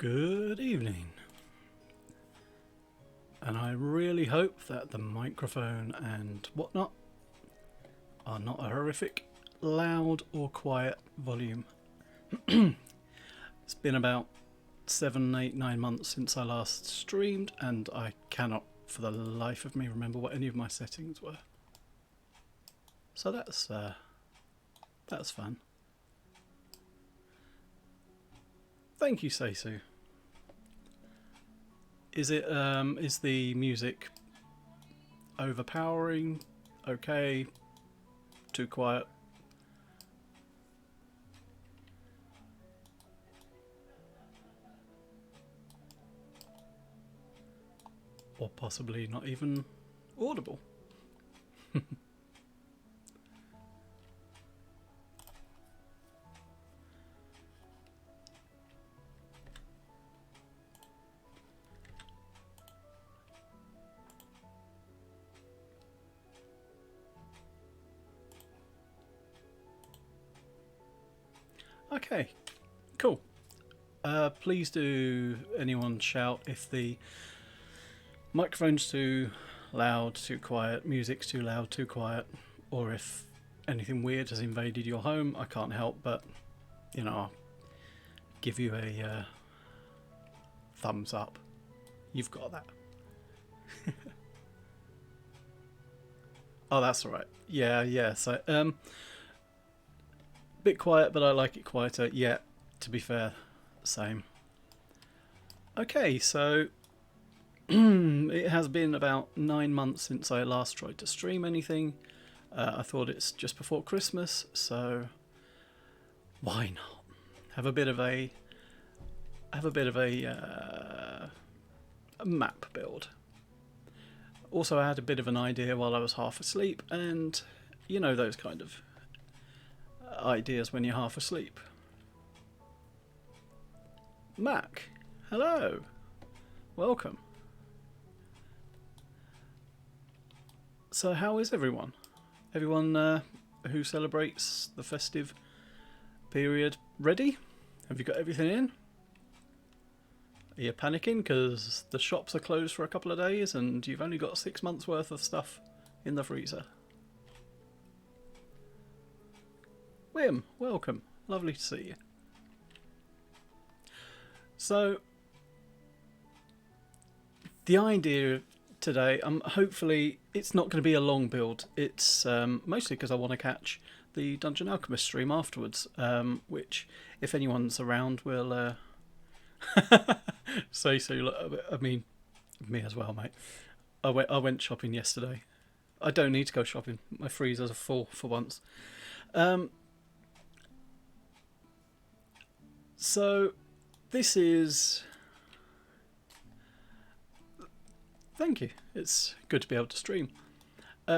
Good evening, and I really hope that the microphone and whatnot are not a horrific, loud or quiet volume. It's been about 7, 8, 9 months since I last streamed, and I cannot for the life of me remember what any of my settings were. So that's fun. Thank you, Seisu. Is the music overpowering? Okay. Too quiet? Or possibly not even audible? Okay, cool. Please do anyone shout if the microphone's too loud, too quiet, music's too loud, too quiet, or if anything weird has invaded your home. I can't help but, you know, I'll give you a thumbs up. You've got that. Oh, that's alright. Yeah, so, bit quiet, but I like it quieter. Yeah, to be fair, same. Okay, so it has been about 9 months since I last tried to stream anything. I thought it's just before Christmas, so why not have a bit of a map build. Also, I had a bit of an idea while I was half asleep, and you know those kind of ideas when you're half asleep. Mac, hello, welcome. So how is everyone? Everyone who celebrates the festive period ready? Have you got everything in? Are you panicking because the shops are closed for a couple of days and you've only got 6 months worth of stuff in the freezer? Wim, welcome. Lovely to see you. So, the idea today, hopefully it's not going to be a long build. It's mostly because I want to catch the Dungeon Alchemist stream afterwards, which, if anyone's around, will say so. I mean, me as well, mate. I went shopping yesterday. I don't need to go shopping. My freezers are full for once. So, this is... Thank you. It's good to be able to stream.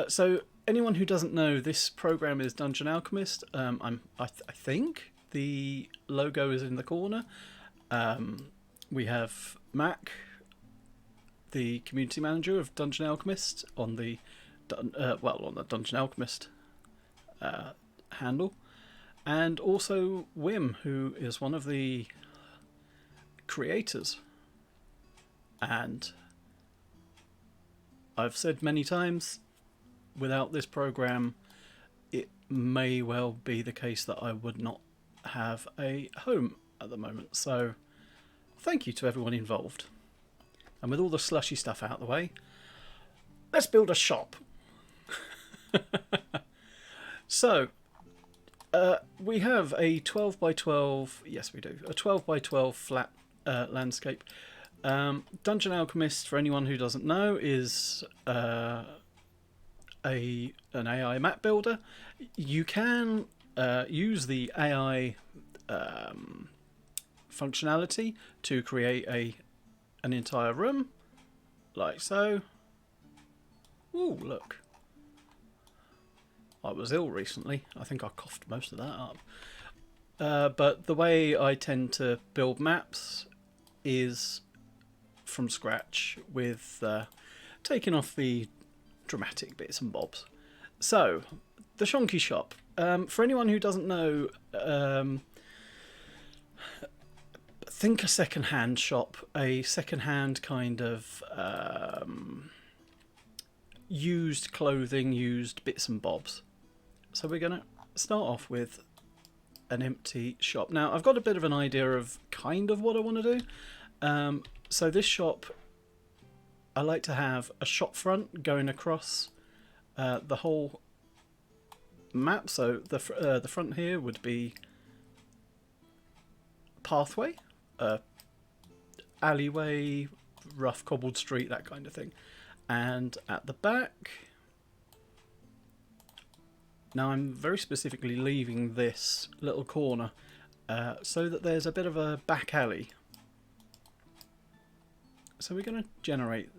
So, anyone who doesn't know, this program is Dungeon Alchemist. I think the logo is in the corner. We have Mac, the community manager of Dungeon Alchemist, on the Dungeon Alchemist handle. And also Wim, who is one of the creators. And I've said many times, without this program, it may well be the case that I would not have a home at the moment. So thank you to everyone involved. And with all the slushy stuff out of the way, let's build a shop. So, we have a 12 by 12, yes we do, a 12 by 12 flat landscape. Dungeon Alchemist, for anyone who doesn't know, is an AI map builder. You can use the AI functionality to create an entire room, like so. Ooh, look. I was ill recently. I think I coughed most of that up. But the way I tend to build maps is from scratch, with taking off the dramatic bits and bobs. So, the Shonky Shop. For anyone who doesn't know, think a second-hand shop, a second-hand kind of used clothing, used bits and bobs. So we're going to start off with an empty shop. Now, I've got a bit of an idea of kind of what I want to do. So this shop, I like to have a shop front going across the whole map. So the front here would be pathway, alleyway, rough cobbled street, that kind of thing. And at the back, now I'm very specifically leaving this little corner so that there's a bit of a back alley. So we're going to generate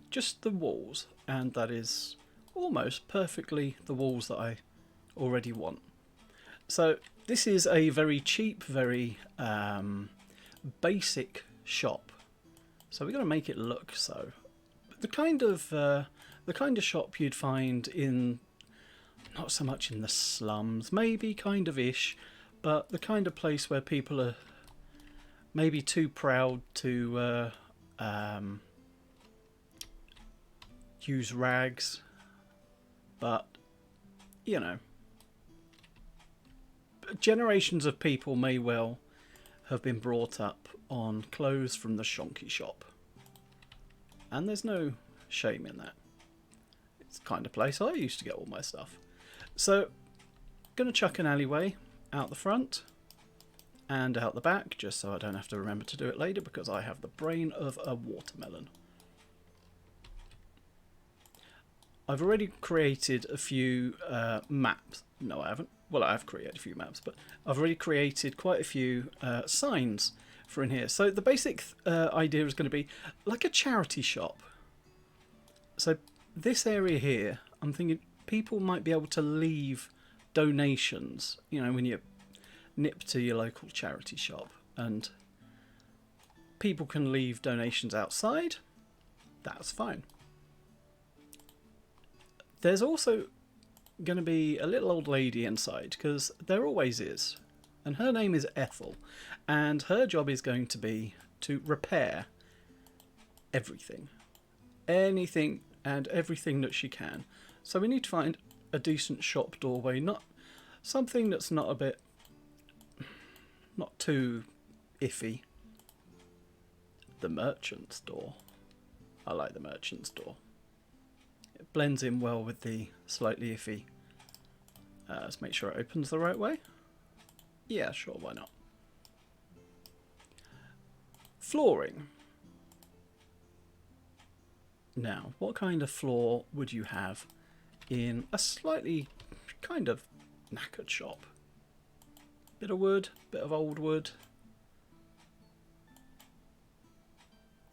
just the walls, and that is almost perfectly the walls that I already want. So this is a very cheap, very basic shop. So we're going to make it look so. The kind of shop you'd find in, not so much in the slums, maybe kind of ish, but the kind of place where people are maybe too proud to use rags, but you know, generations of people may well have been brought up on clothes from the Shonky Shop. And there's no shame in that. It's the kind of place I used to get all my stuff. So, going to chuck an alleyway out the front and out the back, just so I don't have to remember to do it later because I have the brain of a watermelon. I've already created a few maps. No, I haven't. Well, I have created a few maps, but I've already created quite a few signs for in here. So the basic idea is going to be like a charity shop. So this area here, I'm thinking people might be able to leave donations, you know, when you nip to your local charity shop, and people can leave donations outside. That's fine. There's also going to be a little old lady inside, because there always is, and her name is Ethel, and her job is going to be to repair everything, anything and everything that she can. So we need to find a decent shop doorway, not something that's not a bit, not too iffy. The merchant's door. I like the merchant's door. It blends in well with the slightly iffy. Let's make sure it opens the right way. Yeah, sure, why not? Flooring. Now, what kind of floor would you have in a slightly kind of knackered shop? Bit of wood, bit of old wood.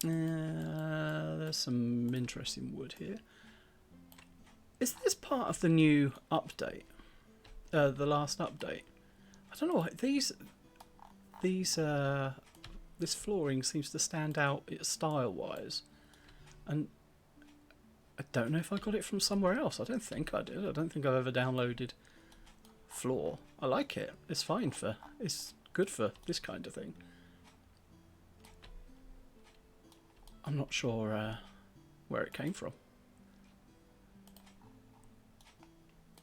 There's some interesting wood here. Is this part of the new update? The last update? I don't know. This flooring seems to stand out style-wise, and I don't know if I got it from somewhere else. I don't think I did. I don't think I've ever downloaded floor. I like it. It's fine for. It's good for this kind of thing. I'm not sure where it came from.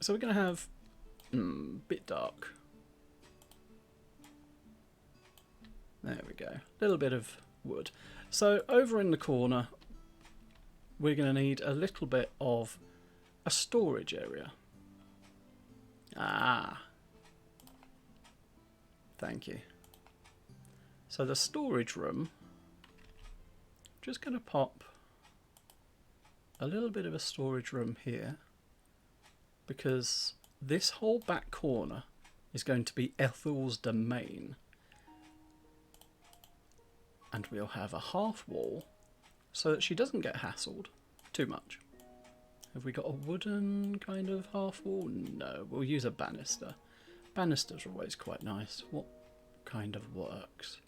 So we're going to have bit dark. There we go. A little bit of wood. So over in the corner, we're going to need a little bit of a storage area. Ah. Thank you. So the storage room, just going to pop a little bit of a storage room here, because this whole back corner is going to be Ethel's domain. And we'll have a half wall so that she doesn't get hassled too much. Have we got a wooden kind of half wall? No, we'll use a banister. Banisters are always quite nice. What kind of works?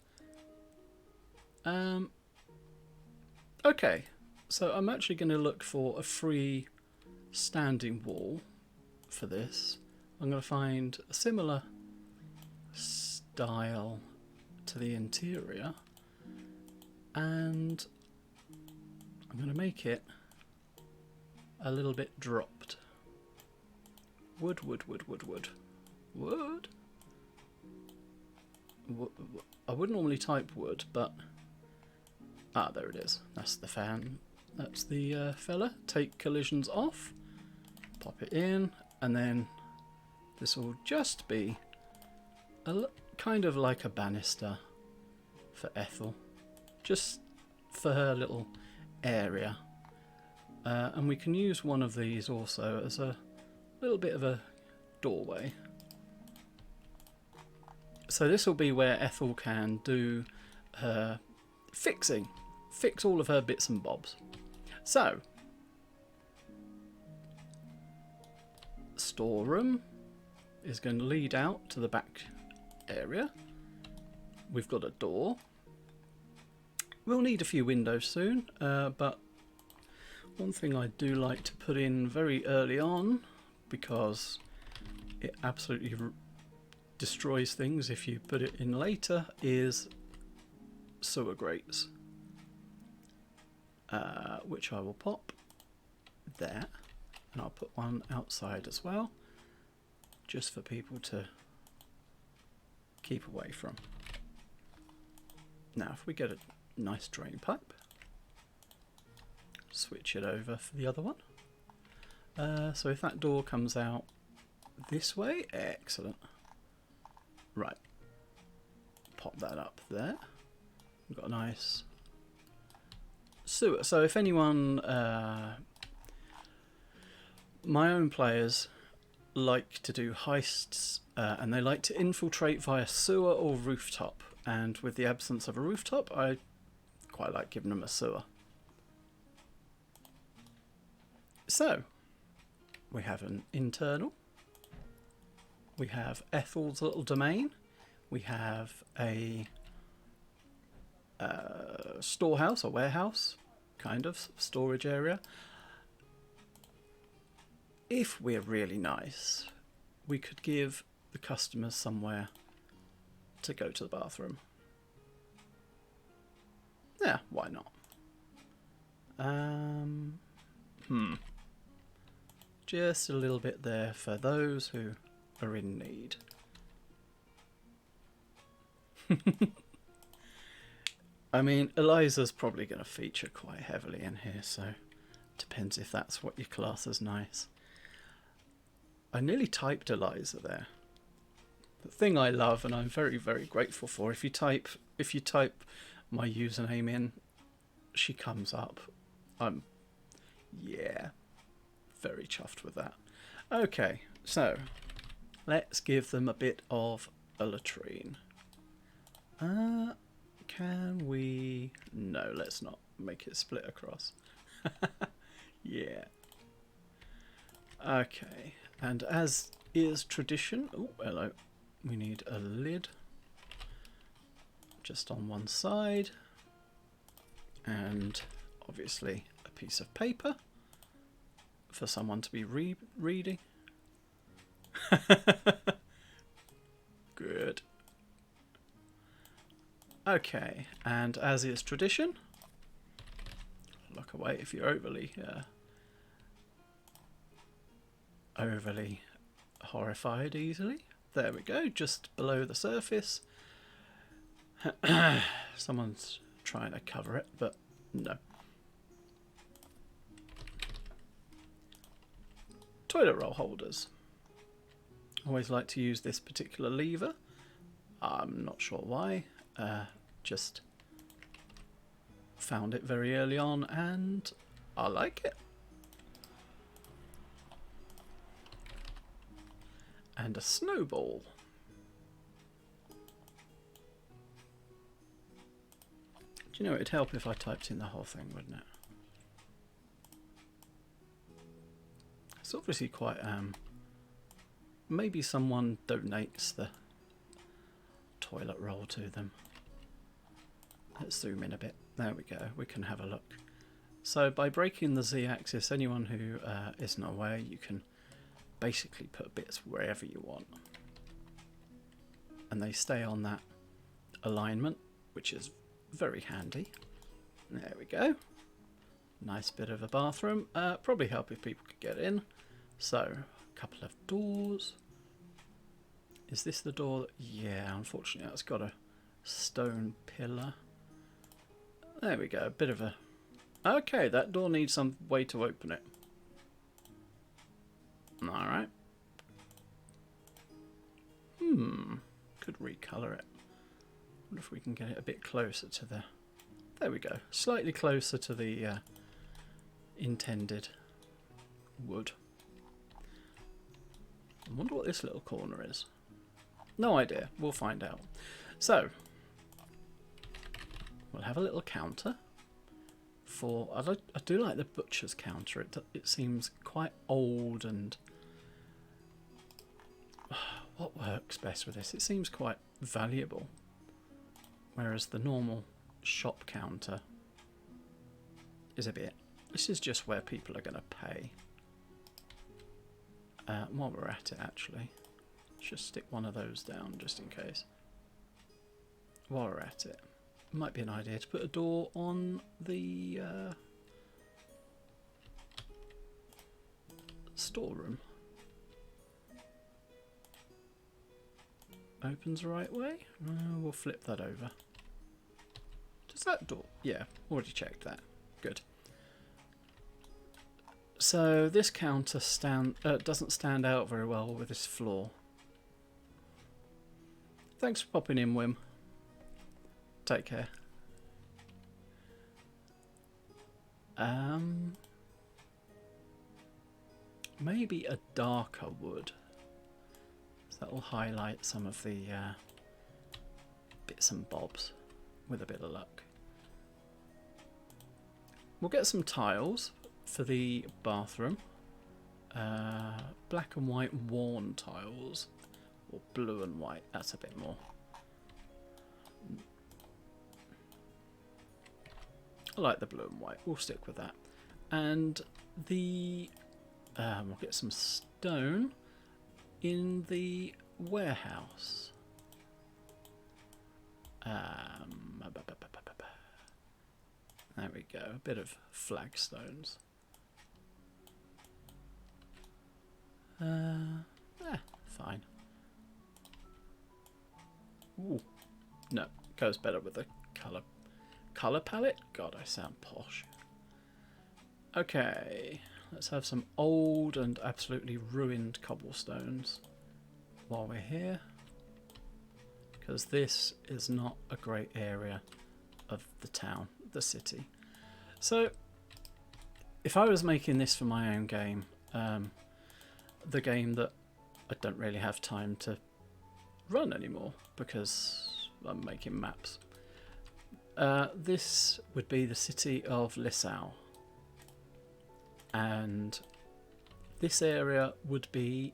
Okay, so I'm actually going to look for a free standing wall for this. I'm going to find a similar style to the interior. And I'm going to make it a little bit dropped. Wood. I would normally type wood, but... Ah, there it is. That's the fan. That's the fella. Take collisions off. Pop it in. And then this will just be kind of like a banister for Ethel. Just for her little area. And we can use one of these also as a little bit of a doorway. So this will be where Ethel can do her fixing. Fix all of her bits and bobs. So, storeroom is going to lead out to the back area. We've got a door. We'll need a few windows soon, but one thing I do like to put in very early on, because it absolutely destroys things if you put it in later, is sewer grates, which I will pop there, and I'll put one outside as well, just for people to keep away from. Now if we get a nice drain pipe, switch it over for the other one. So if that door comes out this way, excellent. Right, pop that up there. We've got a nice sewer. So if anyone, my own players like to do heists, and they like to infiltrate via sewer or rooftop. And with the absence of a rooftop, I quite like giving them a sewer. So, we have an internal. We have Ethel's little domain. We have a storehouse or warehouse, kind of storage area. If we're really nice, we could give the customers somewhere to go to the bathroom. Yeah, why not? Just a little bit there for those who are in need. I mean, Eliza's probably going to feature quite heavily in here, so depends if that's what you class as nice. I nearly typed Eliza there. The thing I love, and I'm very, very grateful for, if you type my username in, she comes up. I'm, yeah, very chuffed with that. Okay, so let's give them a bit of a latrine. Can we... No, let's not make it split across. Yeah. Okay, and as is tradition... Oh, hello. We need a lid. Just on one side. And obviously a piece of paper for someone to be reading. Good. Okay, and as is tradition, look away if you're overly horrified easily. There we go, just below the surface. Someone's trying to cover it, but no. Toilet roll holders. Always like to use this particular lever. I'm not sure why. Just found it very early on and I like it. And a snowball. Do you know, it'd help if I typed in the whole thing, wouldn't it? It's obviously quite, maybe someone donates the toilet roll to them. Let's zoom in a bit. There we go. We can have a look. So by breaking the Z-axis, anyone who isn't aware, you can basically put bits wherever you want. And they stay on that alignment, which is very handy. There we go. Nice bit of a bathroom. Probably help if people could get in. So, a couple of doors. Is this the door? Yeah, unfortunately that's got a stone pillar. There we go, a bit of a... Okay, that door needs some way to open it. Alright. Could recolour it. Wonder if we can get it a bit closer to the... There we go. Slightly closer to the intended wood. I wonder what this little corner is. No idea. We'll find out. So, we'll have a little counter for... I do like the butcher's counter. It seems quite old and... What works best with this? It seems quite valuable. Whereas the normal shop counter is a bit... This is just where people are going to pay. While we're at it, actually, let's just stick one of those down just in case. While we're at it, might be an idea to put a door on the storeroom. Opens the right way? We'll flip that over. Does that door? Yeah, already checked that. Good. So this counter doesn't stand out very well with this floor. Thanks for popping in, Wim. Take care. Maybe a darker wood. So that will highlight some of the bits and bobs with a bit of luck. We'll get some tiles for the bathroom. Black and white worn tiles, or blue and white, that's a bit more. I like the blue and white, we'll stick with that. And the we'll get some stone in the warehouse. There we go, a bit of flagstones. Fine. Ooh, no, goes better with the colour palette. God, I sound posh. Okay, let's have some old and absolutely ruined cobblestones while we're here, because this is not a great area of the town, the city. So, if I was making this for my own game, the game that I don't really have time to run anymore because I'm making maps, this would be the city of Lissau, and this area would be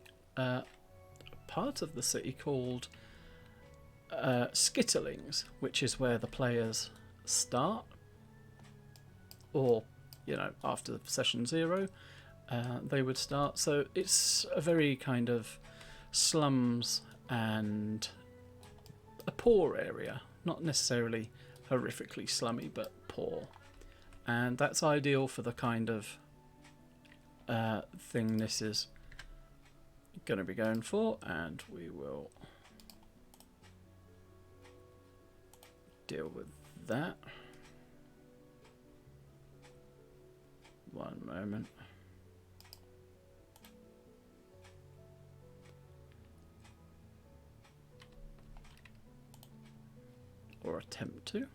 part of the city called Skitterlings, which is where the players start, or, you know, after session 0 they would start. So it's a very kind of slums and a poor area, not necessarily horrifically slummy, but poor, and that's ideal for the kind of thing this is going to be going for. And we will deal with that. One moment. Or attempt to.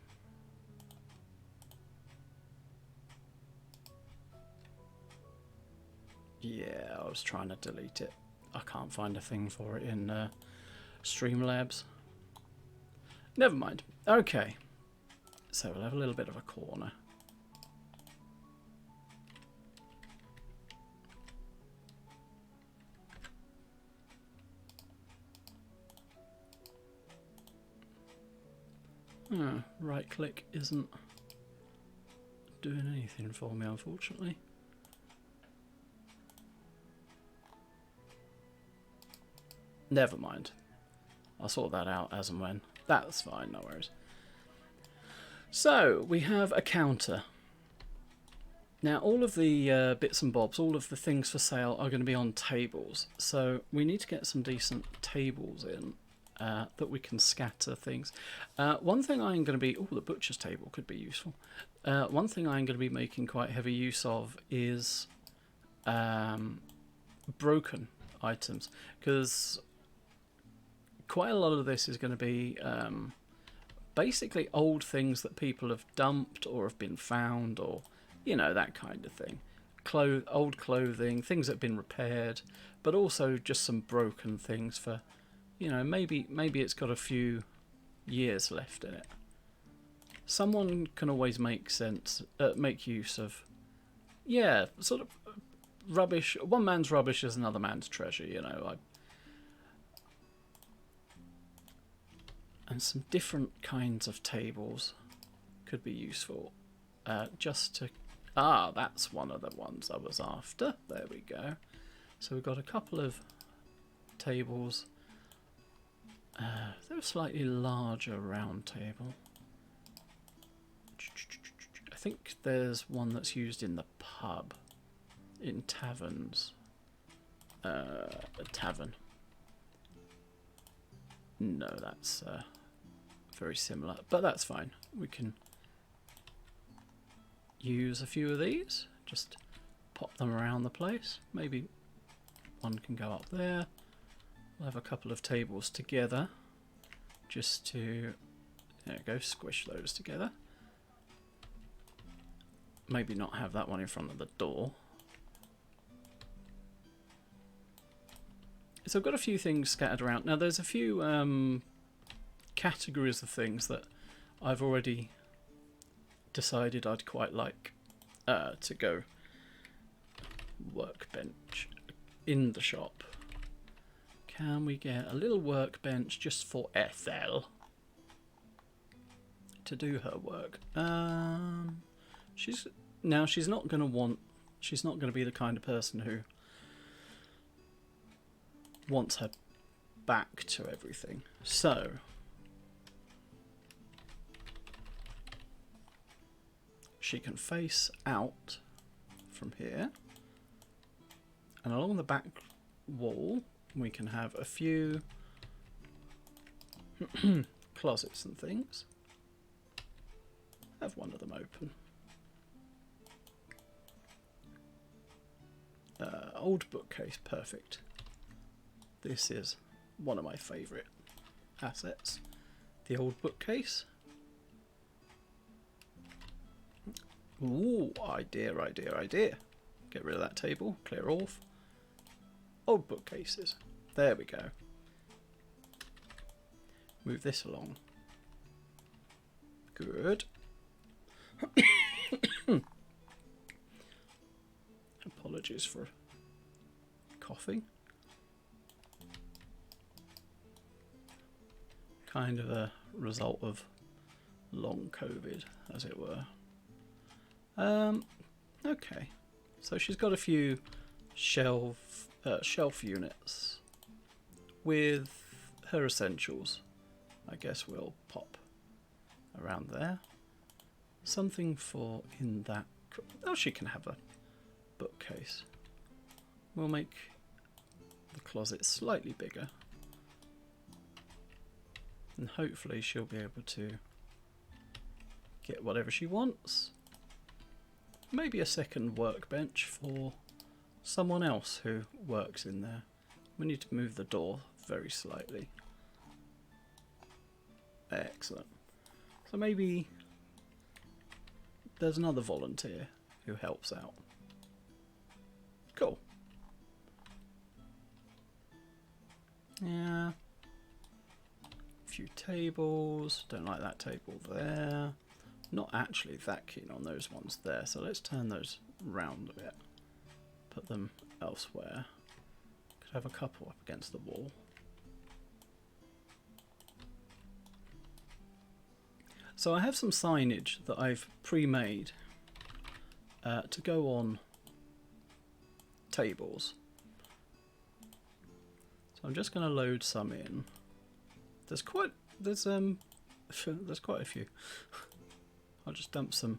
Yeah, I was trying to delete it. I can't find a thing for it in Streamlabs. Never mind. Okay. So we'll have a little bit of a corner. Right click isn't doing anything for me, unfortunately. Never mind. I'll sort that out as and when. That's fine, no worries. So we have a counter. Now all of the bits and bobs, all of the things for sale are going to be on tables. So we need to get some decent tables in that we can scatter things. One thing I'm going to be... Oh, the butcher's table could be useful. One thing I'm going to be making quite heavy use of is broken items. Because quite a lot of this is going to be basically old things that people have dumped or have been found, or you know, that kind of thing. Old clothing, things that have been repaired, but also just some broken things for, you know, maybe it's got a few years left in it. Someone can always make use of, yeah, sort of rubbish. One man's rubbish is another man's treasure, you know. And some different kinds of tables could be useful. Just to... Ah, that's one of the ones I was after. There we go. So we've got a couple of tables. They're a slightly larger round table. I think there's one that's used in the pub. In taverns. A tavern. No, that's very similar, but that's fine. We can use a few of these, just pop them around the place. Maybe one can go up there. We'll have a couple of tables together, just to, there we go, squish those together. Maybe not have that one in front of the door. So I've got a few things scattered around. Now there's a few categories of things that I've already decided I'd quite like to go workbench in the shop. Can we get a little workbench just for Ethel to do her work? She's not going to be the kind of person who wants her back to everything. So she can face out from here, and along the back wall we can have a few closets and things. Have one of them open. Old bookcase, perfect. This is one of my favourite assets, the old bookcase. Ooh, idea. Get rid of that table, clear off. Old bookcases. There we go. Move this along. Good. Apologies for coughing. Kind of a result of long COVID, as it were. Okay, so she's got a few shelf units with her essentials. I guess we'll pop around there. Something for in that... Oh, she can have a bookcase. We'll make the closet slightly bigger. And hopefully she'll be able to get whatever she wants. Maybe a second workbench for someone else who works in there. We need to move the door very slightly. Excellent. So maybe there's another volunteer who helps out. Cool. Yeah. A few tables. Don't like that table there. Not actually that keen on those ones there, so let's turn those round a bit. Put them elsewhere. Could have a couple up against the wall. So I have some signage that I've pre-made to go on tables. So I'm just going to load some in. There's quite a few. just dump some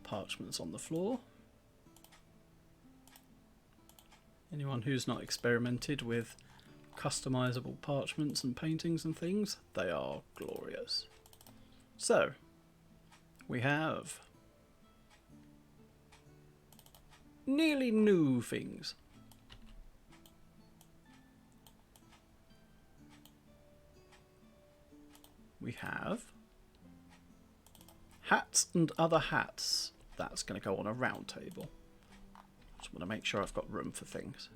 parchments on the floor. Anyone who's not experimented with customizable parchments and paintings and things, they are glorious. So, we have nearly new things. We have hats and other hats. That's going to go on a round table. Just want to make sure I've got room for things.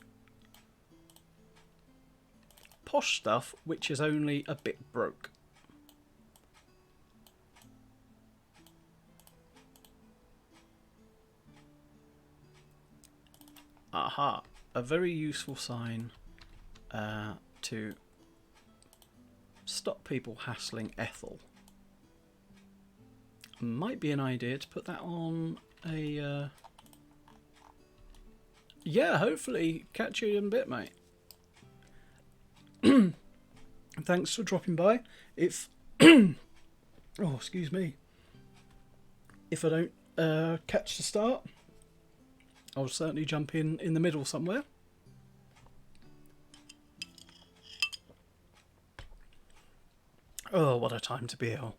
Posh stuff, which is only a bit broke. Aha, a very useful sign to stop people hassling Ethel. Might be an idea to put that on a... Yeah, hopefully catch you in a bit, mate. Thanks for dropping by. If... oh, excuse me. If I don't catch the start, I'll certainly jump in the middle somewhere. Oh, what a time to be ill.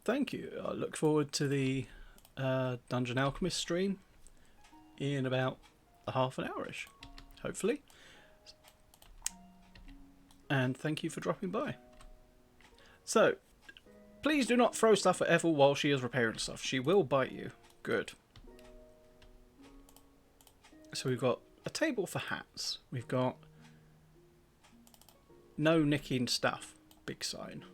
Thank you. I look forward to the Dungeon Alchemist stream in about a half an hour-ish, hopefully. And thank you for dropping by. So, please do not throw stuff at Ethel while she is repairing stuff. She will bite you. Good. So we've got a table for hats. We've got no nicking stuff. Big sign.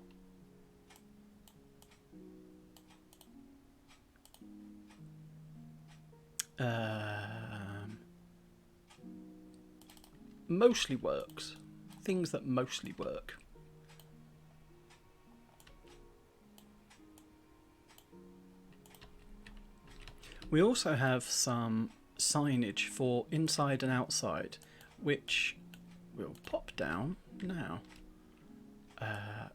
Mostly works. Things that mostly work. We also have some signage for inside and outside, which we'll pop down now.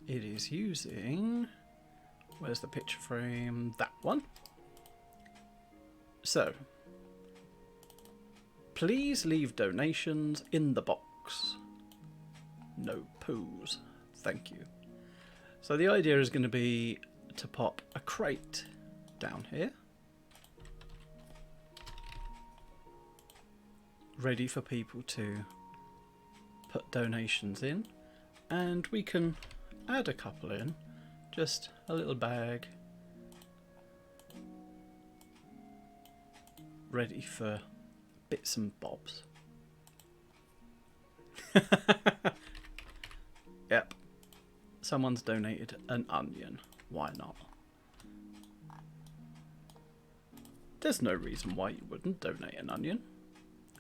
It is using... Where's the picture frame? That one. So, please leave donations in the box. No poos. Thank you. So the idea is going to be to pop a crate down here. Ready for people to put donations in. And we can add a couple in. Just a little bag. Ready for bits and bobs. Yep. Someone's donated an onion. Why not? There's no reason why you wouldn't donate an onion.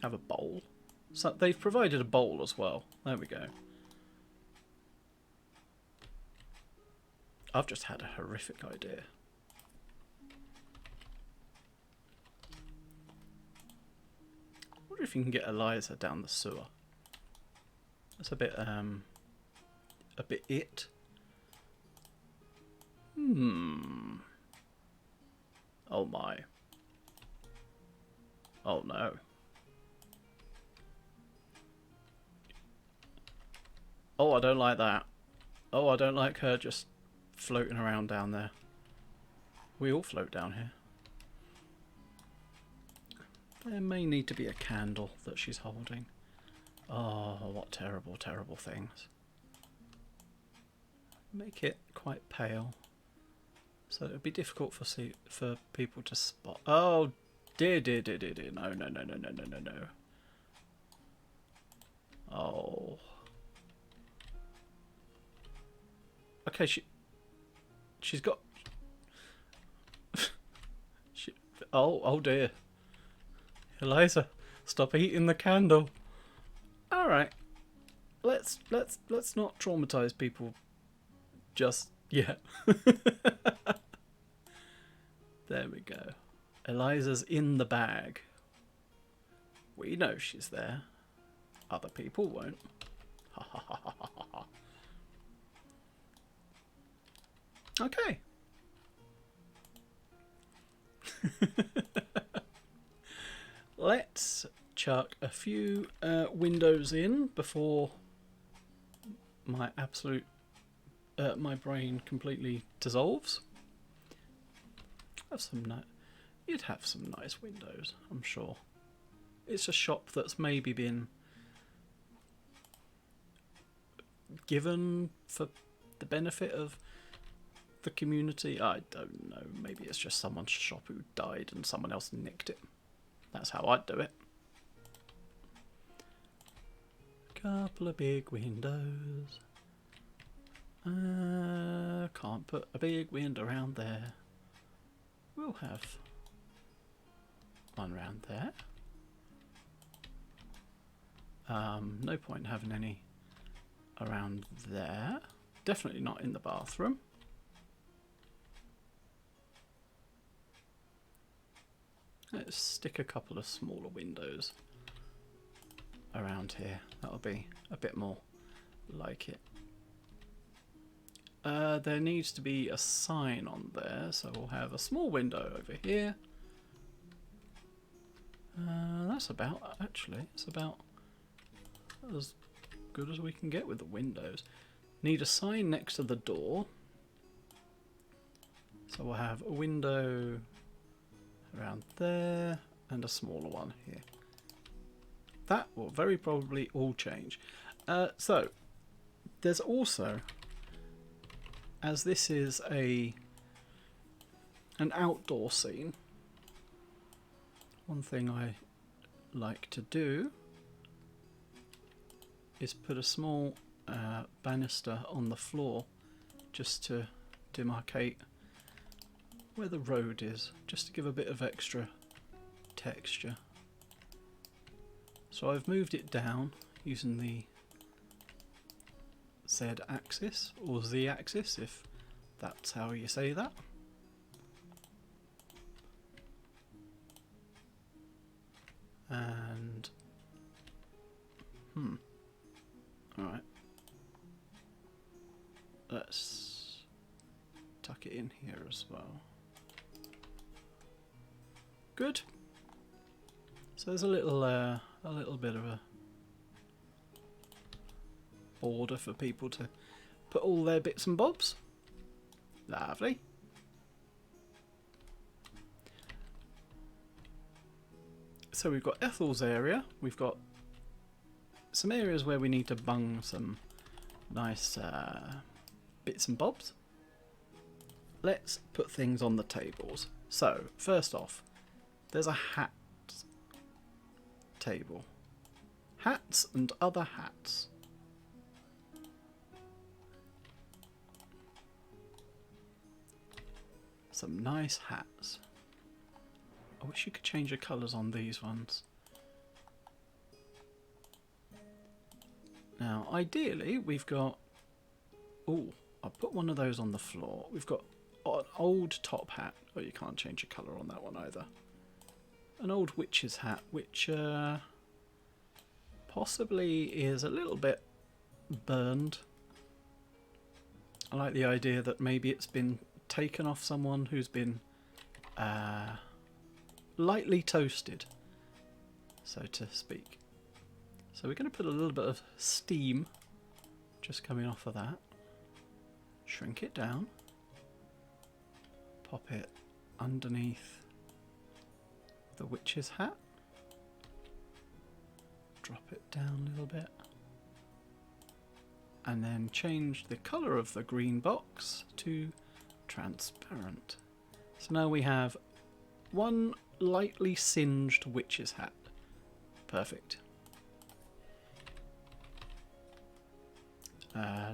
Have a bowl. So they've provided a bowl as well. There we go. I've just had a horrific idea. I wonder if you can get Eliza down the sewer. That's a bit it. Oh my. Oh no. Oh, I don't like that. Oh, I don't like her just floating around down there. We all float down here. There may need to be a candle that she's holding. Oh, what terrible, terrible things. Make it quite pale, so it would be difficult for people to spot. Oh, dear. No. Oh. Okay, she's got... Oh dear. Eliza, stop eating the candle. Alright. Let's not traumatize people just yet. There we go. Eliza's in the bag. We know she's there. Other people won't. Ha ha ha ha ha ha. Okay. Let's chuck a few windows in before my my brain completely dissolves. You'd have some nice windows, I'm sure. It's a shop that's maybe been given for the benefit of the community. I don't know. Maybe it's just someone's shop who died and someone else nicked it. That's how I'd do it. Couple of big windows. Can't put a big window around there. We'll have one around there. No point having any around there. Definitely not in the bathroom. Let's stick a couple of smaller windows around here. That'll be a bit more like it. There needs to be a sign on there, so we'll have a small window over here. That's about, actually, it's about as good as we can get with the windows. Need a sign next to the door. So we'll have a window around there and a smaller one here. That will very probably all change. So there's also, as this is an outdoor scene, one thing I like to do is put a small banister on the floor just to demarcate where the road is, just to give a bit of extra texture. So I've moved it down using the Z axis, or Z axis if that's how you say that. And alright, let's tuck it in here as well. Good. So there's a little bit of a border for people to put all their bits and bobs. Lovely. So we've got Ethel's area. We've got some areas where we need to bung some nice bits and bobs. Let's put things on the tables. So first off, there's a hat table. Hats and other hats. Some nice hats. I wish you could change the colours on these ones. Now, ideally, we've got... Oh, I'll put one of those on the floor. We've got an old top hat. Oh, you can't change the colour on that one either. An old witch's hat, which possibly is a little bit burned. I like the idea that maybe it's been taken off someone who's been lightly toasted, so to speak. So we're going to put a little bit of steam just coming off of that. Shrink it down. Pop it underneath the witch's hat. Drop it down a little bit. And then change the colour of the green box to transparent. So now we have one lightly singed witch's hat. Perfect.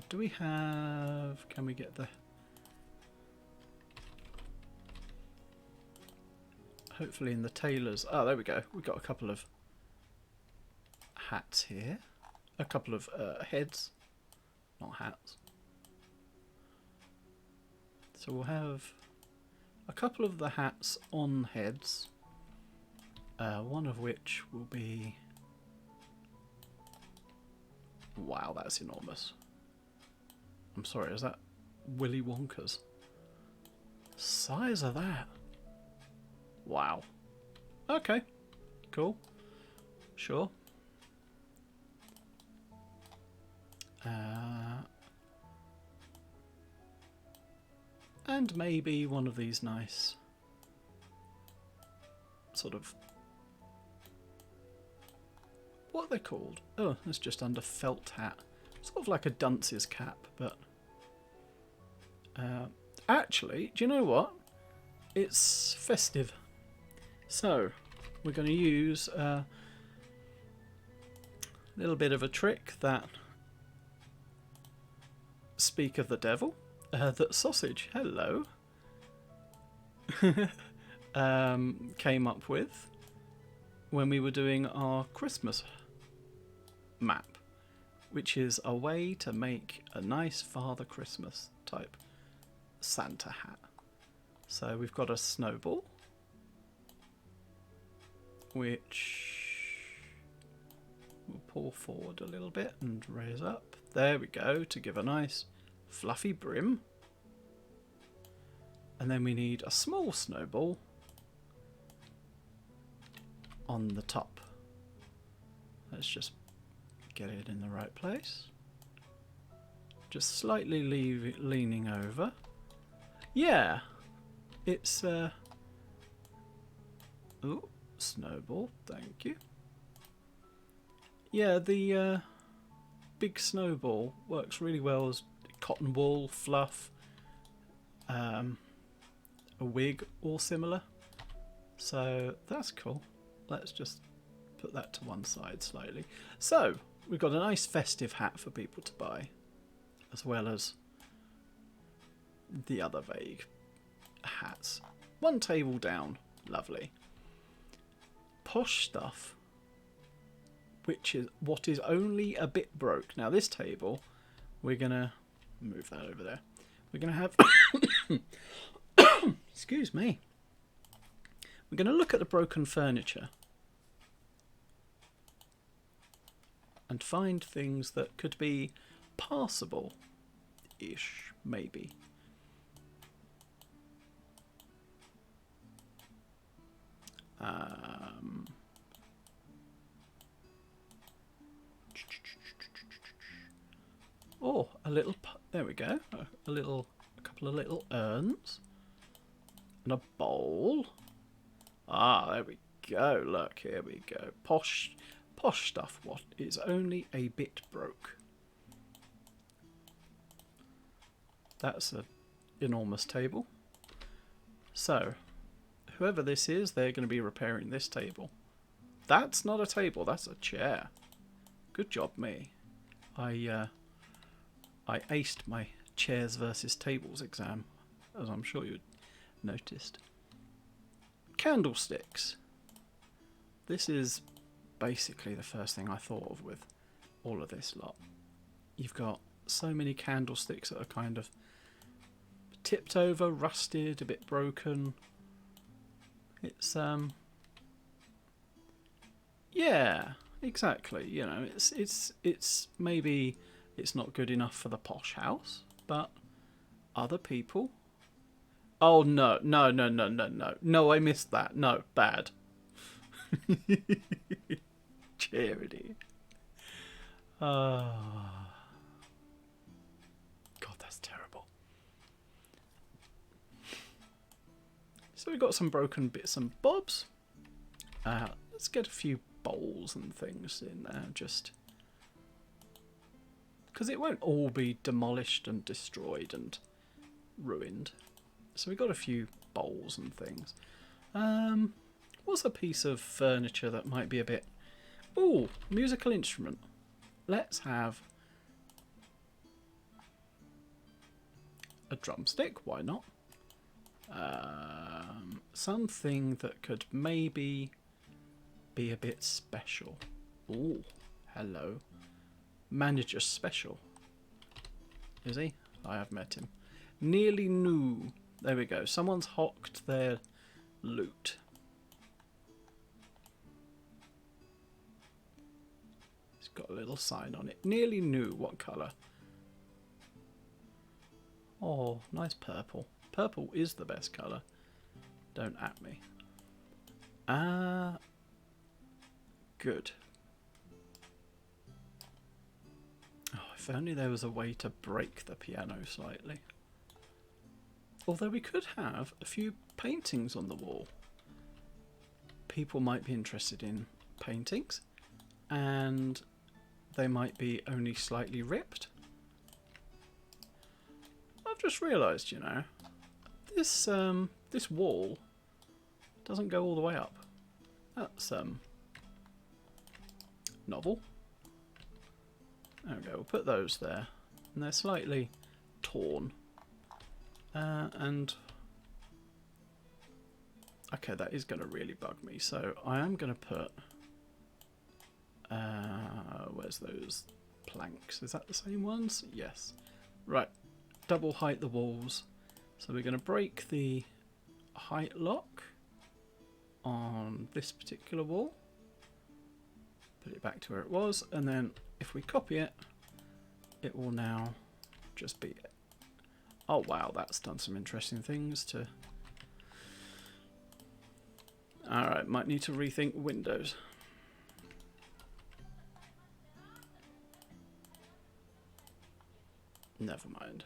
Do we have... Can we get the... Hopefully in the tailors... Oh, there we go. We've got a couple of hats here. A couple of heads. Not hats. So we'll have a couple of the hats on heads. One of which will be... Wow, that's enormous. I'm sorry, is that Willy Wonka's? Size of that. Wow. Okay. Cool. Sure. And maybe one of these nice sort of, what are they called? Oh, it's just under felt hat. Sort of like a dunce's cap, but actually, do you know what? It's festive. So we're going to use a little bit of a trick that, speak of the devil, that Sausage, hello, came up with when we were doing our Christmas map, which is a way to make a nice Father Christmas type Santa hat. So we've got a snowball, which we'll pull forward a little bit and raise up. There we go, to give a nice fluffy brim. And then we need a small snowball on the top. Let's just get it in the right place. Just slightly leaning over. Yeah, it's ooh, snowball, thank you. Yeah, the big snowball works really well as cotton wool, fluff, a wig, all similar. So that's cool. Let's just put that to one side slightly. So we've got a nice festive hat for people to buy, as well as the other vague hats. One table down, lovely. Posh stuff, which is what is only a bit broke. Now this table, we're gonna move that over there. We're gonna have excuse me. We're gonna look at the broken furniture and find things that could be passable-ish, maybe. Oh, a little. There we go. A couple of little urns and a bowl. Ah, there we go. Look, here we go. Posh stuff. What is only a bit broke. That's an enormous table. So, whoever this is, they're going to be repairing this table. That's not a table. That's a chair. Good job, me. I aced my chairs versus tables exam, as I'm sure you noticed. Candlesticks. This is basically the first thing I thought of with all of this lot. You've got so many candlesticks that are kind of tipped over, rusted, a bit broken. It's yeah, exactly. You know, it's maybe it's not good enough for the posh house, but other people. Oh no, no, no, no, no, no. No, I missed that. No, bad. Charity. God, that's terrible. So we've got some broken bits and bobs. Let's get a few bowls and things in there, just because it won't all be demolished and destroyed and ruined. So we've got a few bowls and things. What's a piece of furniture that might be a bit... Ooh, musical instrument. Let's have a drumstick, why not? Something that could maybe be a bit special. Ooh, hello. Manager Special. Is he? I have met him. Nearly new. There we go. Someone's hocked their loot. It's got a little sign on it. Nearly new. What colour? Oh, nice purple. Purple is the best colour. Don't at me. Good. Oh, if only there was a way to break the piano slightly. Although we could have a few paintings on the wall. People might be interested in paintings, and they might be only slightly ripped. I've just realised, you know, this this wall doesn't go all the way up. That's novel. There we go. We'll put those there, and they're slightly torn. And okay, that is going to really bug me. So I am going to put. Where's those planks? Is that the same ones? Yes. Right. Double height the walls. So we're going to break the height lock on this particular wall. Put it back to where it was, and then if we copy it, it will now just be it. Oh wow, that's done some interesting things to... Alright, might need to rethink windows. Never mind.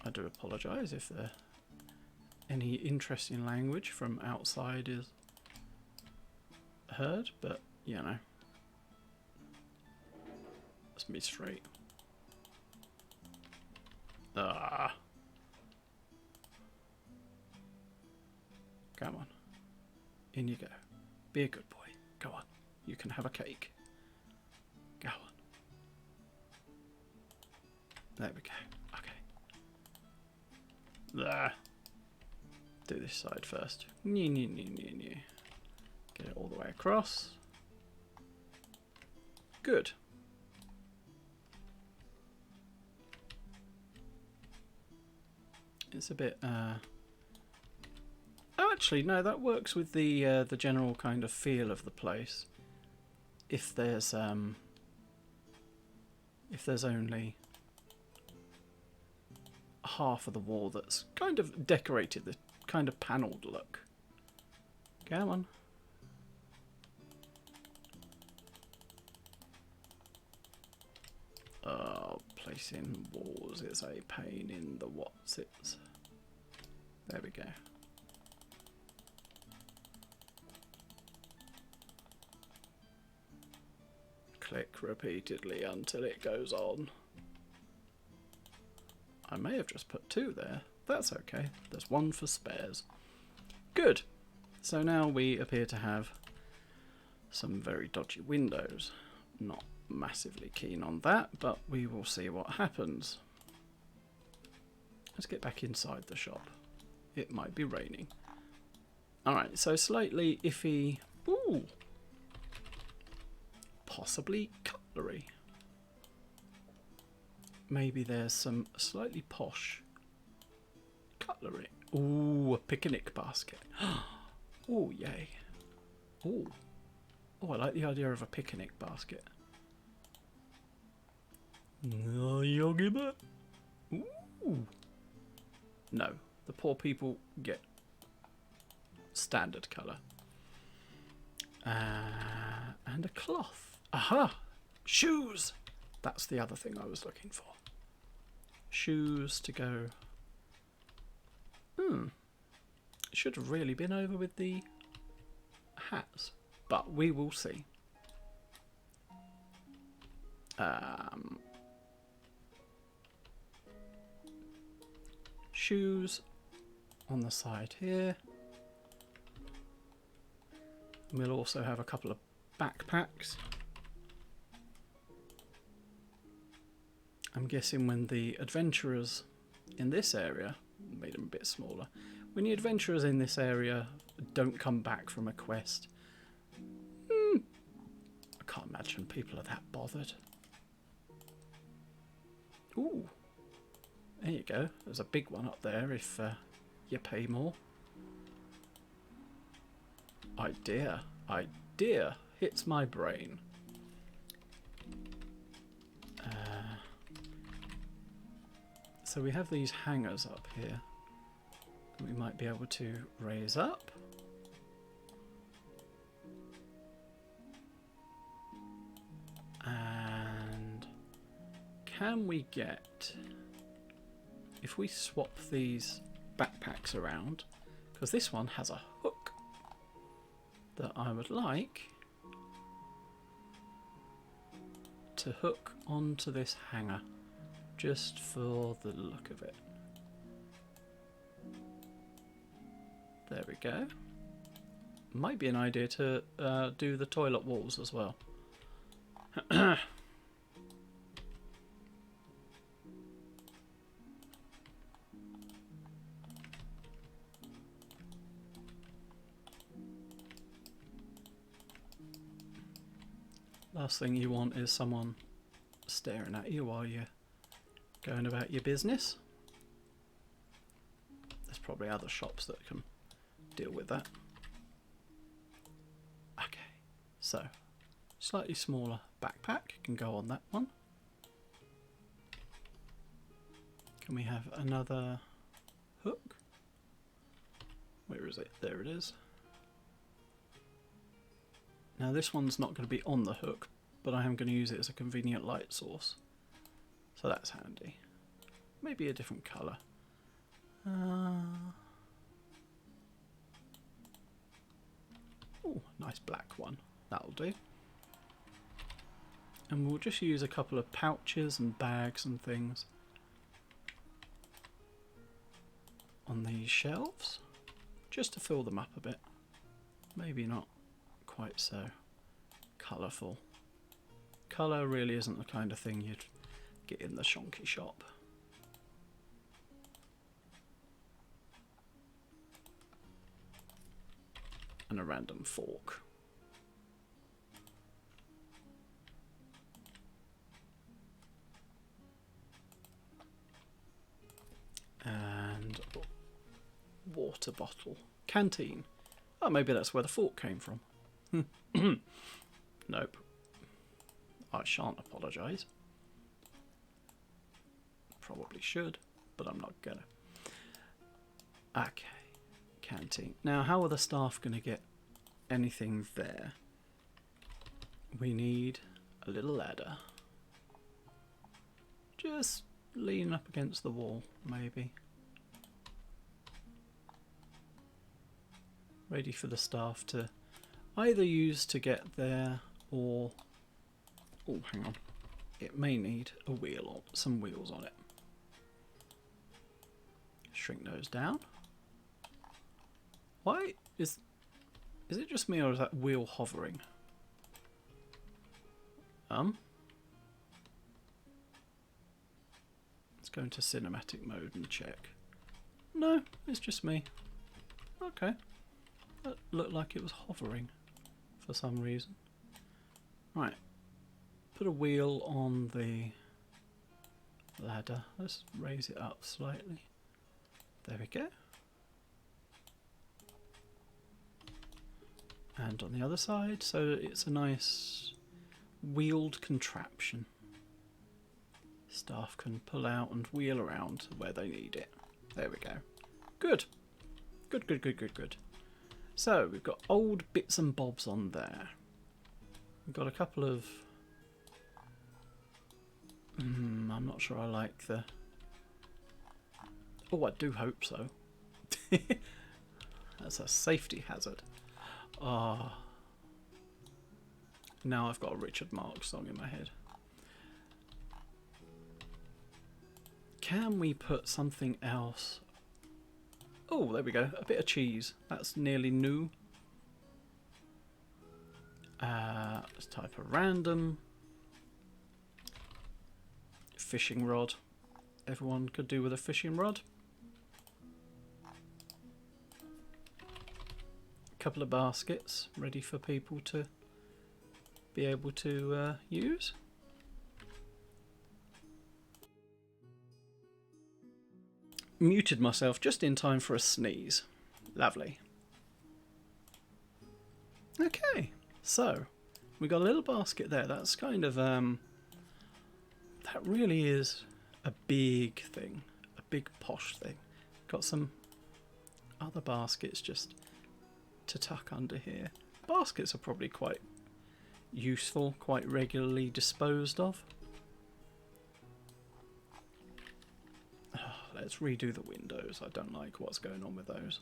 I do apologise if any interesting language from outside is heard, but you know, let's be straight. Ah, come on, in you go. Be a good boy. Go on, you can have a cake. Go on. There we go. Okay. There. Do this side first. Get it all the way across. Good. It's a bit. Oh, actually, no. That works with the general kind of feel of the place. If there's only half of the wall that's kind of decorated, the kind of panelled look. Come on. Oh, placing walls is a pain in the whatsits. There we go. Click repeatedly until it goes on. I may have just put 2 there. That's okay. There's 1 for spares. Good. So now we appear to have some very dodgy windows. Not massively keen on that, but we will see what happens. Let's get back inside the shop. It might be raining. Alright, so slightly iffy. Ooh. Possibly cutlery. Maybe there's some slightly posh cutlery. Ooh, a picnic basket. Oh, yay. Oh, I like the idea of a picnic basket. Yogi butt. Ooh. No, the poor people get standard colour. And a cloth. Aha! Shoes! That's the other thing I was looking for. Shoes to go. Should have really been over with the hats, but we will see. Shoes on the side here. We'll also have a couple of backpacks. I'm guessing when the adventurers in this area, made them a bit smaller, when the adventurers in this area don't come back from a quest, I can't imagine people are that bothered. Ooh, there you go. There's a big one up there if you pay more. Idea hits my brain. So we have these hangers up here that we might be able to raise up. And can we get, if we swap these backpacks around, because this one has a hook that I would like to hook onto this hanger just for the look of it. There we go. Might be an idea to do the toilet walls as well. Last thing you want is someone staring at you while you're going about your business. There's probably other shops that can deal with that. Okay, so slightly smaller backpack can go on that one. Can we have another hook? Where is it? There it is. Now this one's not going to be on the hook, but I am going to use it as a convenient light source. So that's handy. Maybe a different colour. Oh, nice black one. That'll do. And we'll just use a couple of pouches and bags and things on these shelves, just to fill them up a bit. Maybe not quite so colourful. Colour really isn't the kind of thing you'd get in the Shonky Shop. And a random fork. And water bottle. Canteen. Oh, maybe that's where the fork came from. Nope. I shan't apologise. Probably should, but I'm not gonna. Okay. Canteen. Now, how are the staff going to get anything there? We need a little ladder. Just lean up against the wall, maybe. Ready for the staff to either use to get there or... Oh, hang on. It may need a wheel or some wheels on it. Shrink those down. Why is it just me, or is that wheel hovering? Let's go into cinematic mode and check. No, it's just me. Okay. That looked like it was hovering for some reason. Right. Put a wheel on the ladder. Let's raise it up slightly. There we go. And on the other side, so it's a nice wheeled contraption. Staff can pull out and wheel around where they need it. There we go. Good. Good, good, good, good, good. So we've got old bits and bobs on there. We've got a couple of... I'm not sure I like the... Oh, I do hope so. That's a safety hazard. Ah. Now I've got a Richard Marx song in my head. Can we put something else? Oh, there we go. A bit of cheese. That's nearly new. Let's type a random. Fishing rod. Everyone could do with a fishing rod. Couple of baskets ready for people to be able to use. Muted myself just in time for a sneeze. Lovely. Okay, so we got a little basket there. That's kind of that really is a big thing. big posh thing. Got some other baskets just to tuck under here. Baskets are probably quite useful, quite regularly disposed of. Let's redo the windows. I don't like what's going on with those.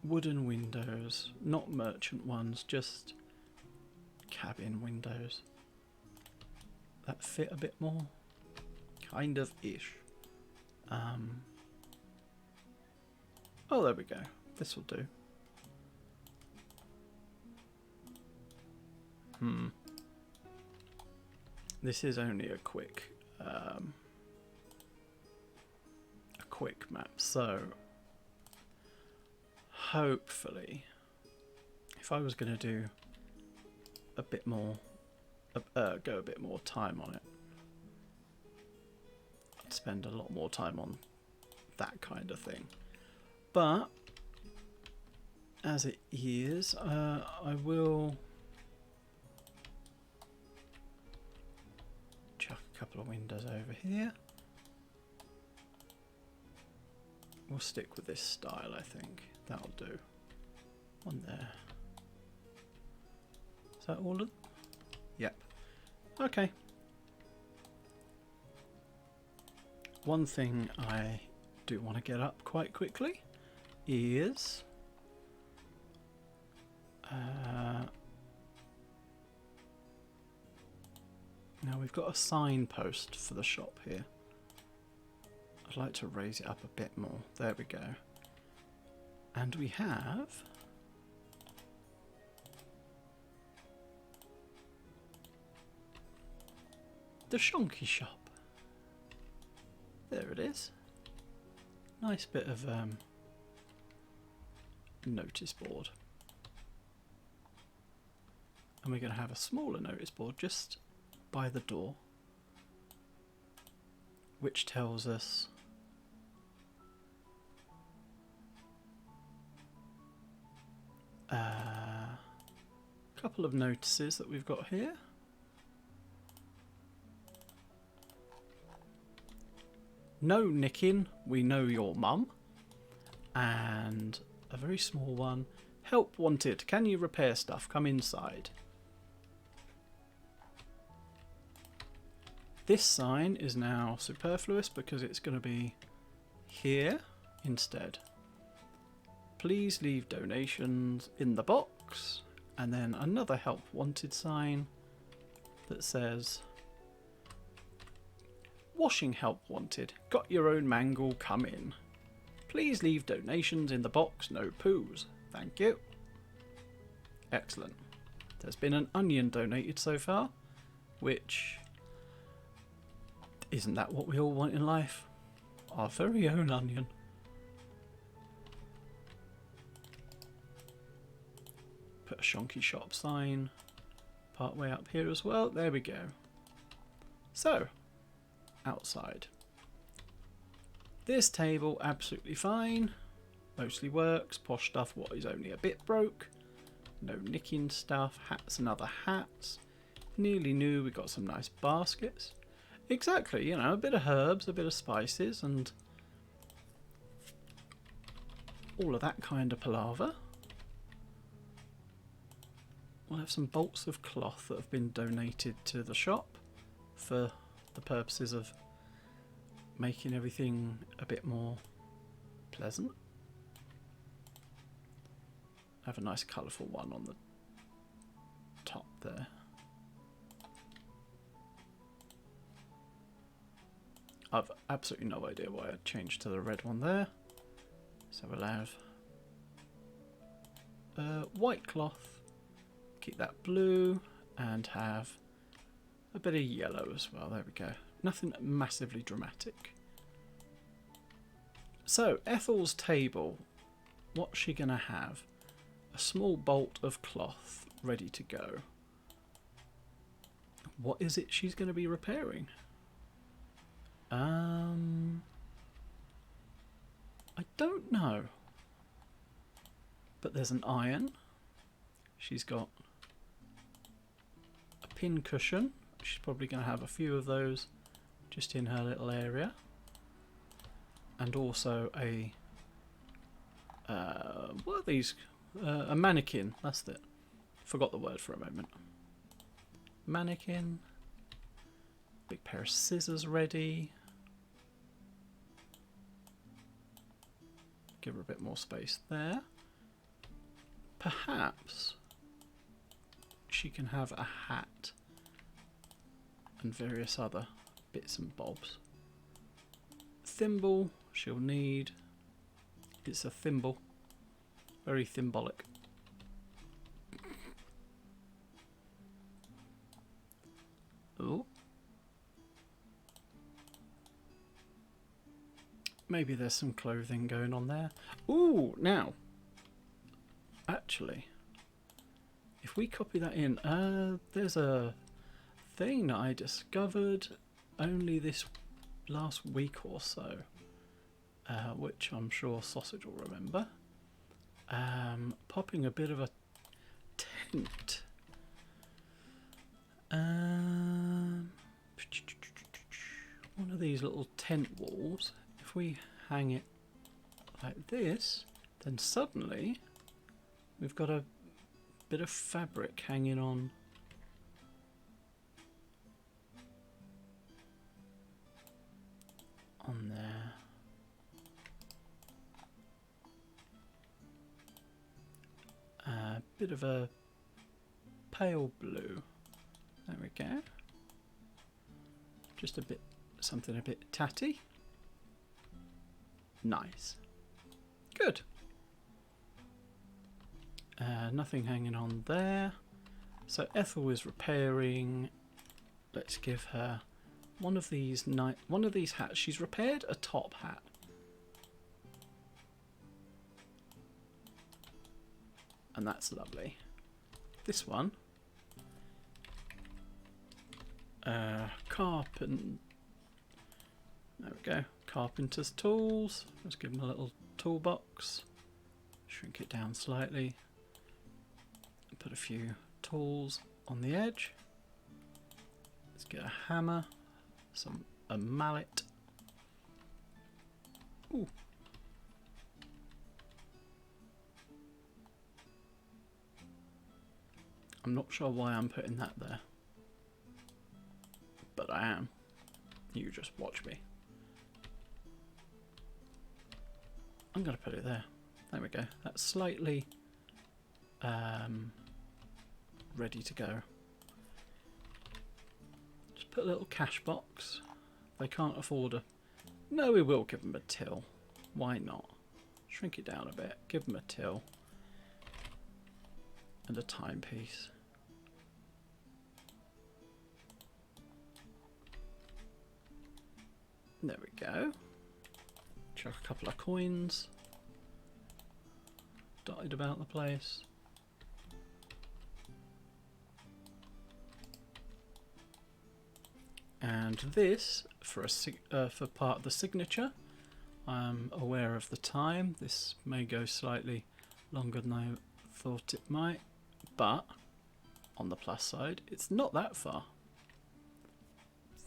Wooden windows, not merchant ones, just cabin windows. That fit a bit more? Kind of ish. Oh, there we go. This will do. This is only a quick map, so hopefully, if I was going to do a bit more, go a bit more time on it, I'd spend a lot more time on that kind of thing. But as it is, I will chuck a couple of windows over here. We'll stick with this style, I think. That'll do. One there. Is that all of them? Yep. Okay. One thing I do want to get up quite quickly is now we've got a signpost for the shop here. I'd like to raise it up a bit more. There we go. And we have the Shonky Shop. There it is. Nice bit of notice board. And we're going to have a smaller notice board just by the door, which tells us a couple of notices that we've got here. No nicking, we know your mum. And a very small one. Help wanted, can you repair stuff? Come inside. This sign is now superfluous because it's going to be here instead. Please leave donations in the box. And then another help wanted sign that says washing help wanted. Got your own mangle, come in. Please leave donations in the box, no poos. Thank you. Excellent. There's been an onion donated so far, which isn't that what we all want in life? Our very own onion. Put a Shonky Shop sign part way up here as well. There we go. So, outside. This table, absolutely fine. Mostly works. Posh stuff, what is only a bit broke. No nicking stuff. Hats and other hats. Nearly new. We've got some nice baskets. Exactly, you know, a bit of herbs, a bit of spices, and all of that kind of palaver. We'll have some bolts of cloth that have been donated to the shop for the purposes of making everything a bit more pleasant. Have a nice colourful one on the top there. I've absolutely no idea why I changed to the red one there. So we'll have white cloth, keep that blue, and have a bit of yellow as well. There we go. Nothing massively dramatic. So, Ethel's table, what's she going to have? A small bolt of cloth ready to go. What is it she's going to be repairing? I don't know. But there's an iron. She's got a pin cushion. She's probably going to have a few of those just in her little area, and also a what are these? A mannequin. That's it. Forgot the word for a moment. Mannequin. Big pair of scissors ready. Give her a bit more space there. Perhaps she can have a hat and various other bits and bobs. Thimble she'll need. It's a thimble. Very thimbolic. Oh. Maybe there's some clothing going on there. Ooh, now. Actually, if we copy that in, there's a thing that I discovered only this last week or so, which I'm sure Sausage will remember. Popping a bit of a tent. One of these little tent walls. If we hang it like this, then suddenly we've got a bit of fabric hanging on there. A bit of a pale blue. There we go. Just a bit, something a bit tatty. Nice. Good. Nothing hanging on there. So Ethel is repairing. Let's give her one of these hats. She's repaired a top hat. And that's lovely. This one. There we go. Carpenter's tools. Let's give him a little toolbox. Shrink it down slightly. Put a few tools on the edge. Let's get a hammer, a mallet. Ooh. I'm not sure why I'm putting that there, but I am. You just watch me. I'm going to put it there. There we go. That's slightly ready to go. Just put a little cash box. They can't afford a... No, we will give them a till. Why not? Shrink it down a bit. Give them a till. And a timepiece. There we go. Chuck a couple of coins dotted about the place. And this for part of the signature. I'm aware of the time. This may go slightly longer than I thought it might, but on the plus side, it's not that far.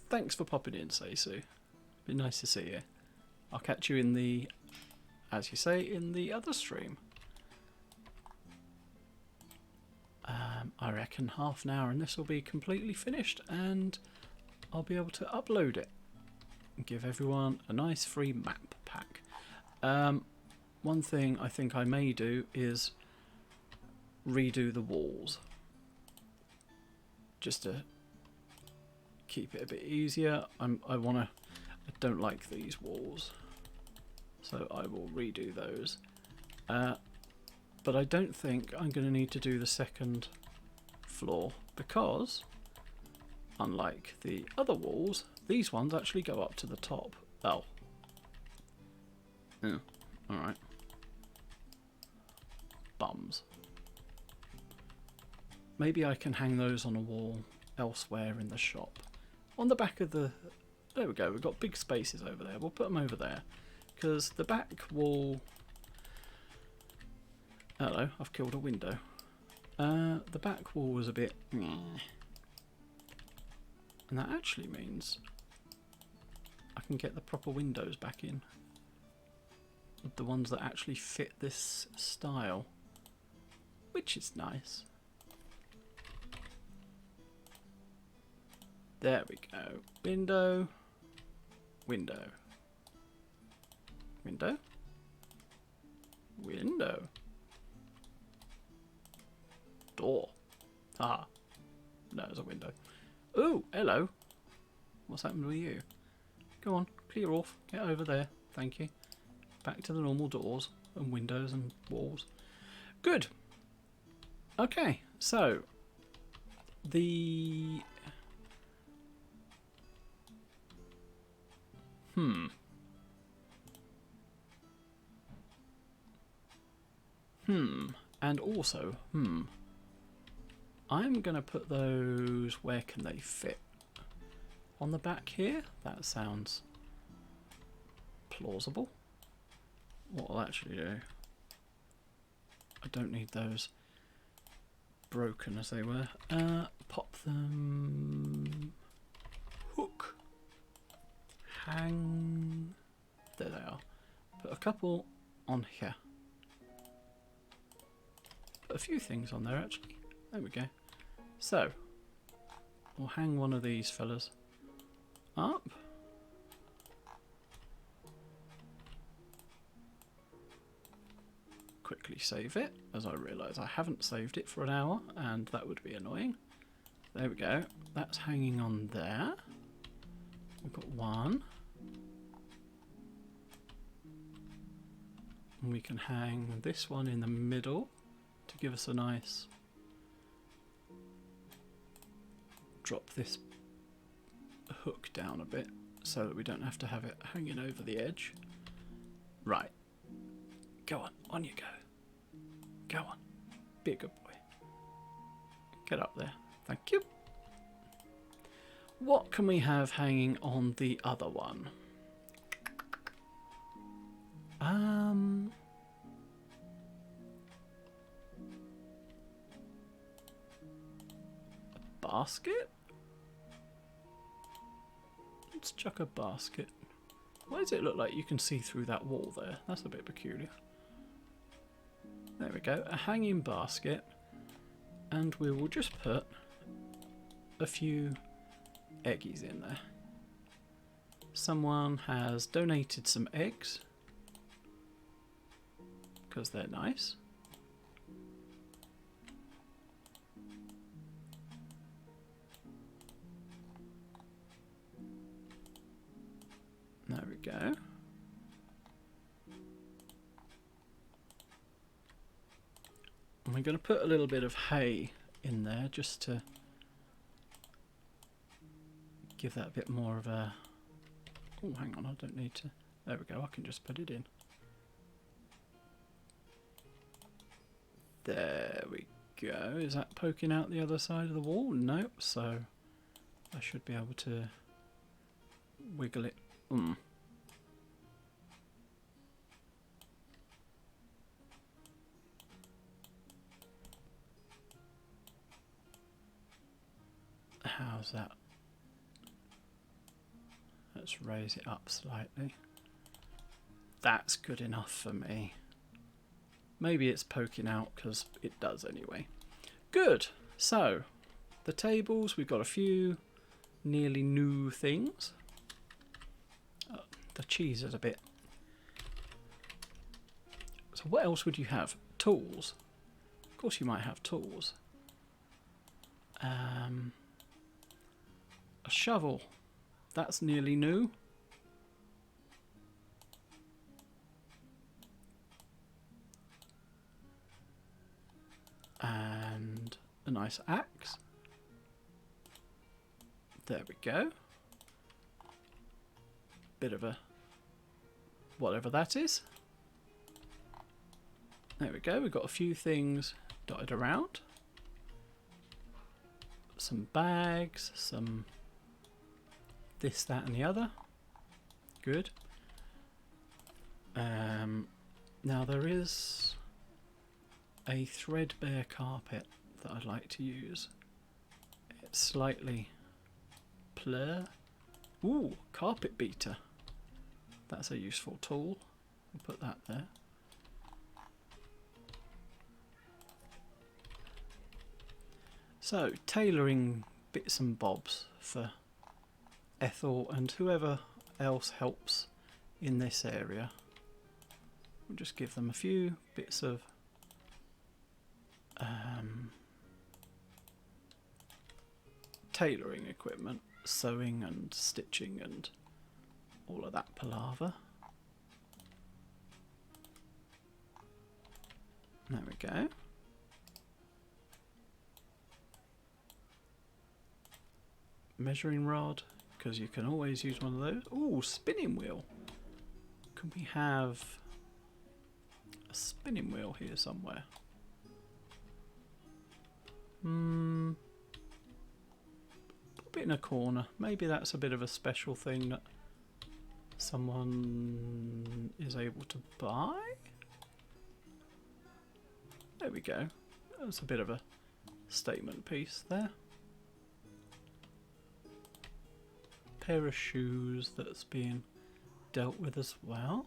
Thanks for popping in, Sue. Be nice to see you. I'll catch you in the, as you say, in the other stream. I reckon half an hour and this will be completely finished and I'll be able to upload it and give everyone a nice free map pack. One thing I think I may do is redo the walls just to keep it a bit easier. I don't like these walls, so I will redo those. But I don't think I'm going to need to do the second floor because, unlike the other walls, these ones actually go up to the top. Oh. Yeah, alright. Bums. Maybe I can hang those on a wall elsewhere in the shop. On the back of the... There we go, we've got big spaces over there. We'll put them over there. Because the back wall... Hello, I've killed a window. The back wall was a bit... And that actually means I can get the proper windows back in. The ones that actually fit this style. Which is nice. There we go. Window. Window. Window. Window. Door. Ah. No, it's a window. Ooh, hello. What's happened with you? Go on, clear off. Get over there. Thank you. Back to the normal doors and windows and walls. Good. Okay, so the and also I'm gonna put those, where can they fit? On the back here? That sounds plausible. What I'll actually do, I don't need those broken as they were. Pop them, hook, hang, there they are. Put a couple on here. Put a few things on there actually. There we go. So, we'll hang one of these fellas up. Quickly save it, as I realise I haven't saved it for an hour, and that would be annoying. There we go. That's hanging on there. We've got one. And we can hang this one in the middle to give us a nice... Drop this hook down a bit so that we don't have to have it hanging over the edge. Right. Go on you go. Go on. Be a good boy. Get up there. Thank you. What can we have hanging on the other one? A basket? Let's chuck a basket. Why does it look like you can see through that wall there? That's a bit peculiar. There we go, a hanging basket, and we will just put a few eggies in there. Someone has donated some eggs because they're nice. There we go. And we're going to put a little bit of hay in there just to give that a bit more of a... Oh, hang on, I don't need to... There we go, I can just put it in. There we go. Is that poking out the other side of the wall? Nope, so I should be able to wiggle it. How's that? Let's raise it up slightly. That's good enough for me. Maybe it's poking out because it does anyway. Good. So, the tables, we've got a few nearly new things. The cheese is a bit... So what else would you have? Tools. Of course you might have tools. A shovel. That's nearly new. And a nice axe. There we go. Bit of a whatever that is. There we go. We've got a few things dotted around. Some bags, some this, that and the other. Good. Now there is a threadbare carpet that I'd like to use. It's slightly plur. Ooh, carpet beater. That's a useful tool. We'll put that there. So, tailoring bits and bobs for Ethel and whoever else helps in this area. We'll just give them a few bits of tailoring equipment, sewing and stitching and all of that palaver. There we go. Measuring rod, because you can always use one of those. Ooh, spinning wheel. Can we have a spinning wheel here somewhere? Pop it in a corner. Maybe that's a bit of a special thing that someone is able to buy. There we go. That's a bit of a statement piece there. Pair of shoes that's being dealt with as well.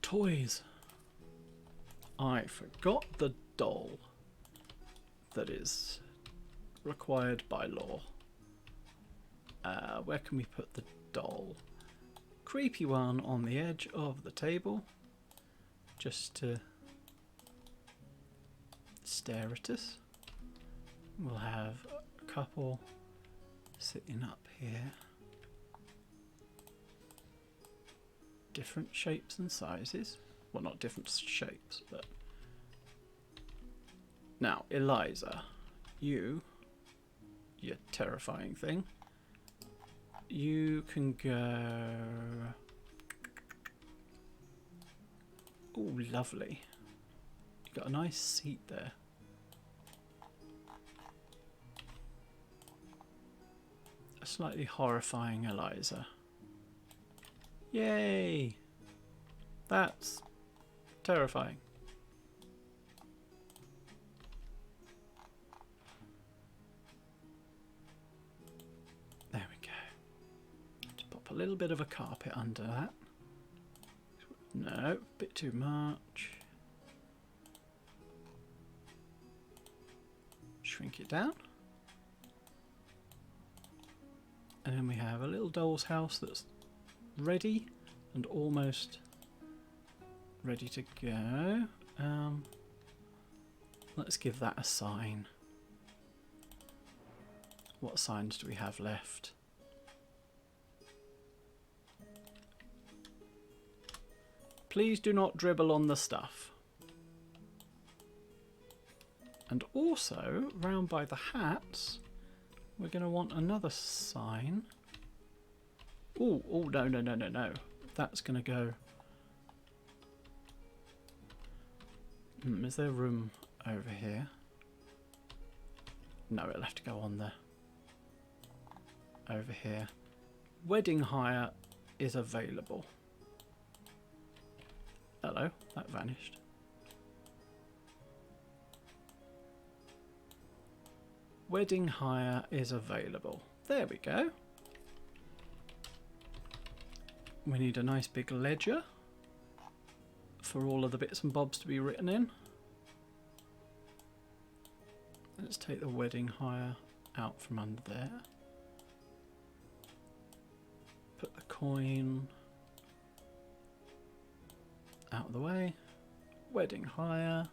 Toys. I forgot the doll that is required by law. Where can we put the doll? Creepy one on the edge of the table, just to stare at us. We'll have a couple sitting up here. Different shapes and sizes. Well, not different shapes, but... Now, Eliza, you terrifying thing, you can go... Oh, lovely. You've got a nice seat there. A slightly horrifying Eliza. Yay! That's terrifying. There we go. Just pop a little bit of a carpet under that. No, a bit too much. Shrink it down. And then we have a little doll's house that's ready and almost ready to go. Let's give that a sign. What signs do we have left? Please do not dribble on the stuff. And also, round by the hats, we're going to want another sign. Oh, no. That's going to go... is there room over here? No, it'll have to go on there. Over here. Wedding hire is available. Hello, that vanished. Wedding hire is available. There we go. We need a nice big ledger for all of the bits and bobs to be written in. Let's take the wedding hire out from under there. Put the coin out of the way. Wedding hire.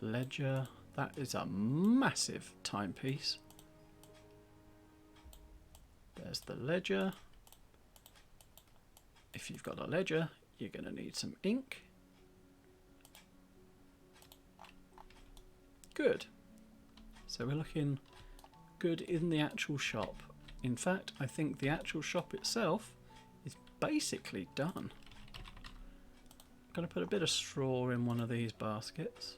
Ledger. That is a massive timepiece. There's the ledger. If you've got a ledger, you're going to need some ink. Good. So we're looking good in the actual shop. In fact, I think the actual shop itself is basically done. I'm going to put a bit of straw in one of these baskets.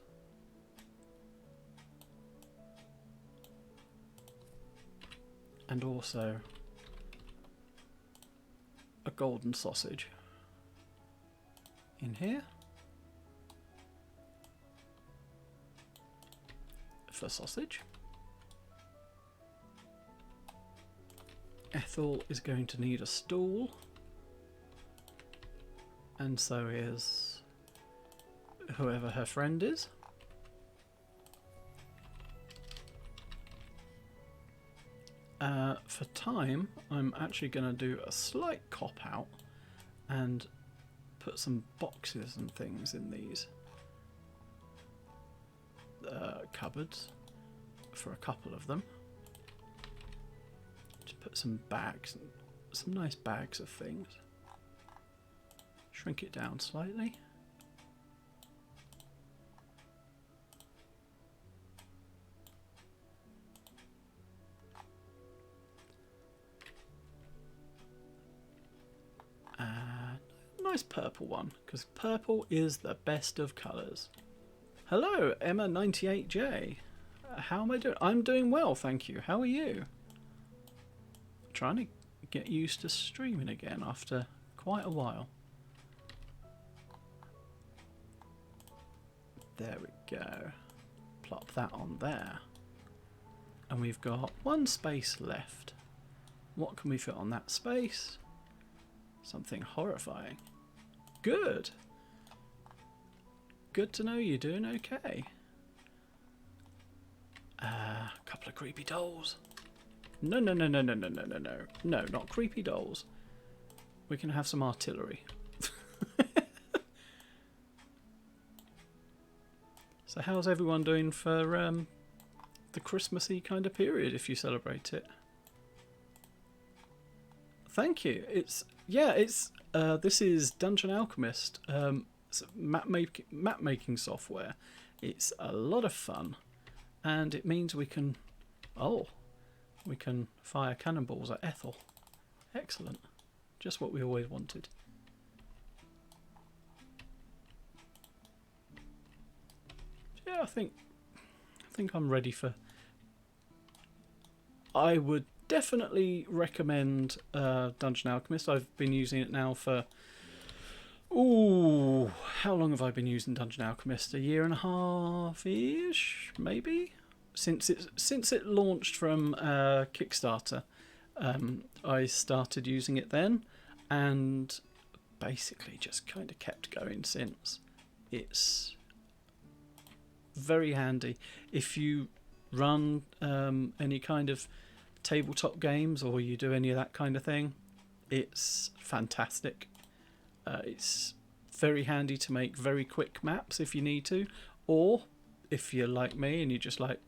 And also a golden sausage in here for sausage. Ethel is going to need a stool, and so is whoever her friend is. For time, I'm actually going to do a slight cop out and put some boxes and things in these cupboards for a couple of them. Just put some bags, some nice bags of things. Shrink it down slightly. Nice purple one, because purple is the best of colours. Hello, Emma98J. How am I doing? I'm doing well, thank you. How are you? Trying to get used to streaming again after quite a while. There we go. Plop that on there. And we've got one space left. What can we fit on that space? Something horrifying. Good. Good to know you're doing okay. A couple of creepy dolls. No, no, no, no, no, no, no, no, no. No, not creepy dolls. We can have some artillery. So how's everyone doing for the Christmassy kind of period if you celebrate it? Thank you. It's this is Dungeon Alchemist. It's map making software. It's a lot of fun, and it means we can fire cannonballs at Ethel. Excellent. Just what we always wanted. Yeah, I think I'm ready for. I would definitely recommend Dungeon Alchemist. I've been using it now for how long have I been using Dungeon Alchemist? 1.5 years-ish, maybe, since it launched from Kickstarter. I started using it then, and basically just kind of kept going since. It's very handy if you run any kind of tabletop games or you do any of that kind of thing. It's fantastic. It's very handy to make very quick maps if you need to, or if you're like me and you just like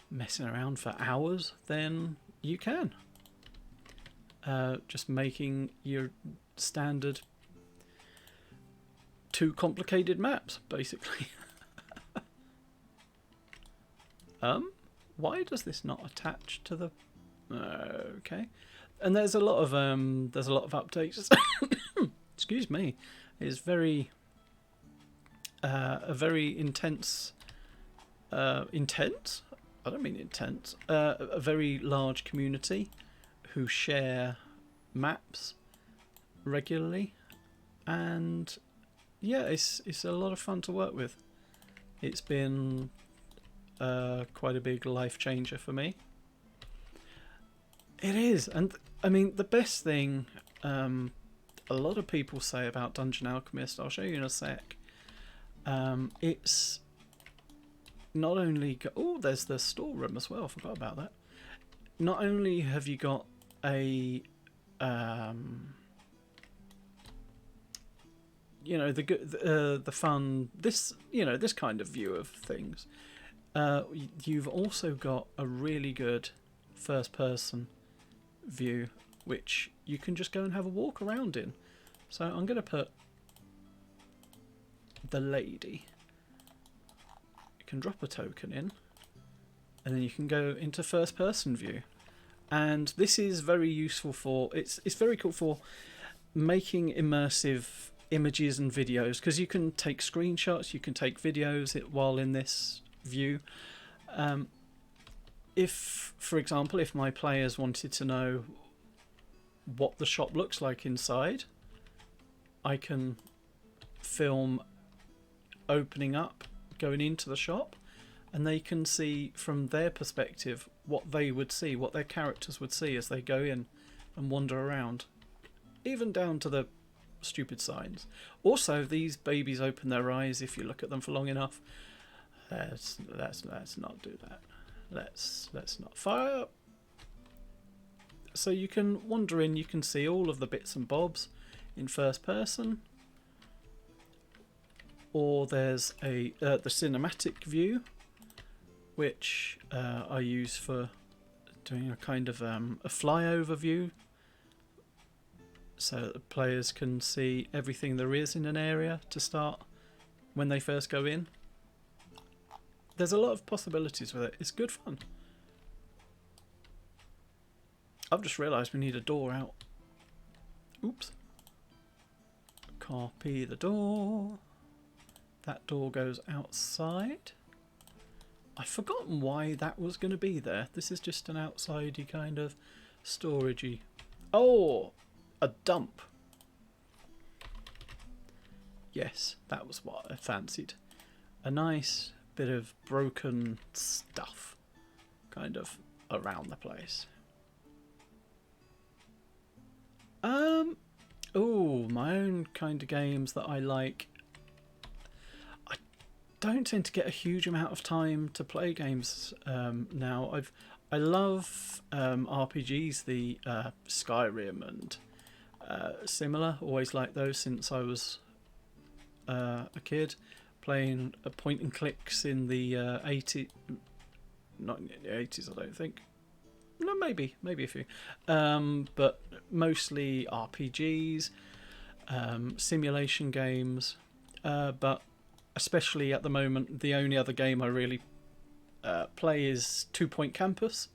messing around for hours, then you can just making your standard too complicated maps basically. Why does this not attach to the okay? And there's a lot of updates. Excuse me. It's very a very intense intense. I don't mean intense. A very large community who share maps regularly, and yeah, it's a lot of fun to work with. It's been quite a big life changer for me. It is, and I mean the best thing a lot of people say about Dungeon Alchemist, I'll show you in a sec. It's not only there's the storeroom as well. I forgot about that. Not only have you got a the fun this kind of view of things. You've also got a really good first person view which you can just go and have a walk around in. So I'm going to put the lady. You can drop a token in and then you can go into first person view, and this is very useful for it's very cool for making immersive images and videos, because you can take screenshots, you can take videos while in this view. If, for example, if my players wanted to know what the shop looks like inside, I can film opening up, going into the shop, and they can see from their perspective what they would see, what their characters would see as they go in. and wander around, even down to the stupid signs. Also, these babies open their eyes if you look at them for long enough. Let's not do that. Let's not fire. So you can wander in. You can see all of the bits and bobs in first person. Or there's the cinematic view, which I use for doing a kind of a flyover view, so that the players can see everything there is in an area to start when they first go in. There's a lot of possibilities with it. It's good fun. I've just realised we need a door out. Oops. Copy the door. That door goes outside. I've forgotten why that was going to be there. This is just an outsidey kind of storagey. Oh, a dump. Yes, that was what I fancied. A nice bit of broken stuff kind of around the place. Oh, my own kind of games that I like. I don't tend to get a huge amount of time to play games now. I love RPGs, the Skyrim and similar. Always liked those since I was a kid, playing point and clicks in the 80s, not in the 80s, I don't think. No, maybe a few, but mostly RPGs, simulation games, but especially at the moment, the only other game I really play is 2 Point Campus.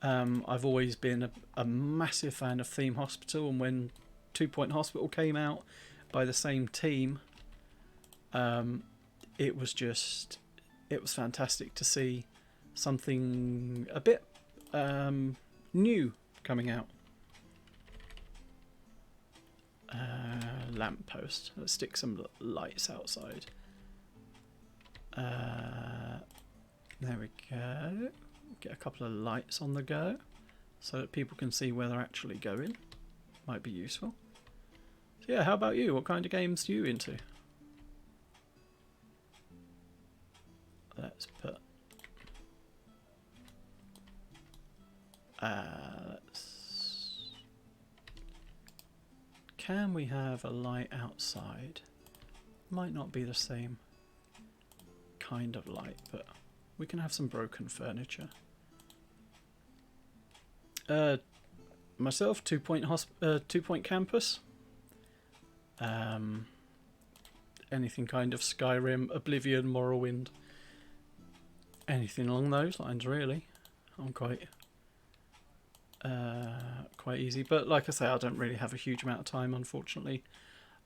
I've always been a massive fan of Theme Hospital, and when 2 Point Hospital came out by the same team, it was fantastic to see something a bit new coming out. Lamppost. Let's stick some lights outside. There we go. Get a couple of lights on the go so that people can see where they're actually going. Might be useful. So yeah, how about you? What kind of games are you into? Let's put can we have a light outside? Might not be the same kind of light, but we can have some broken furniture. Myself, 2 Point Campus. Anything kind of Skyrim, Oblivion, Morrowind. Anything along those lines, really. I'm quite easy, but like I say, I don't really have a huge amount of time, unfortunately,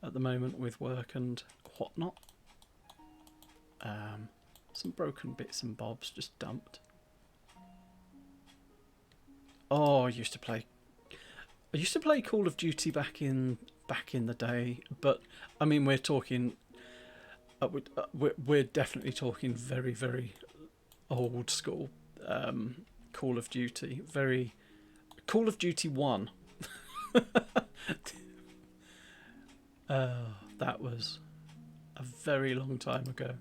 at the moment with work and whatnot. Some broken bits and bobs just dumped. Oh, I used to play Call of Duty back in the day, but I mean we're talking we're definitely talking very, very old school Call of Duty. Very Call of Duty 1. That was a very long time ago.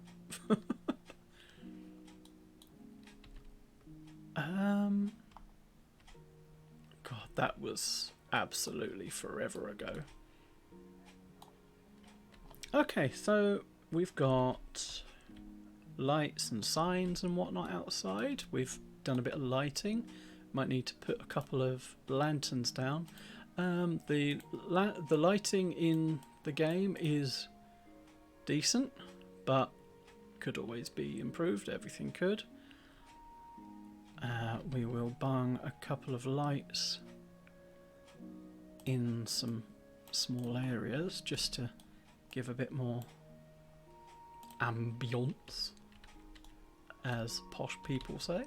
God, that was absolutely forever ago. Okay, so we've got lights and signs and whatnot outside. We've done a bit of lighting. Might need to put a couple of lanterns down. The lighting in the game is decent, but could always be improved. Everything could. We will bung a couple of lights in some small areas just to give a bit more ambience, as posh people say.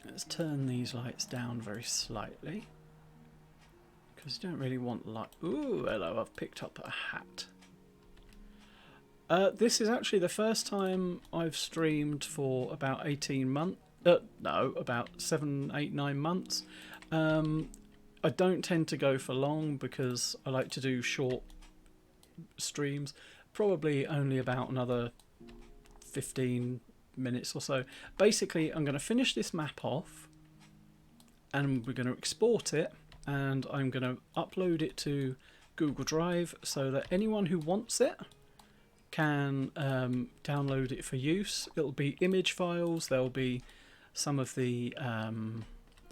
Let's turn these lights down very slightly, because you don't really want light. Ooh, hello, I've picked up a hat. This is actually the first time I've streamed for about 18 months. No, about 7, 8, 9 months. I don't tend to go for long because I like to do short streams. Probably only about another 15 minutes or so. Basically, I'm going to finish this map off and we're going to export it, and I'm going to upload it to Google Drive so that anyone who wants it can download it for use. It'll be image files, there'll be some of the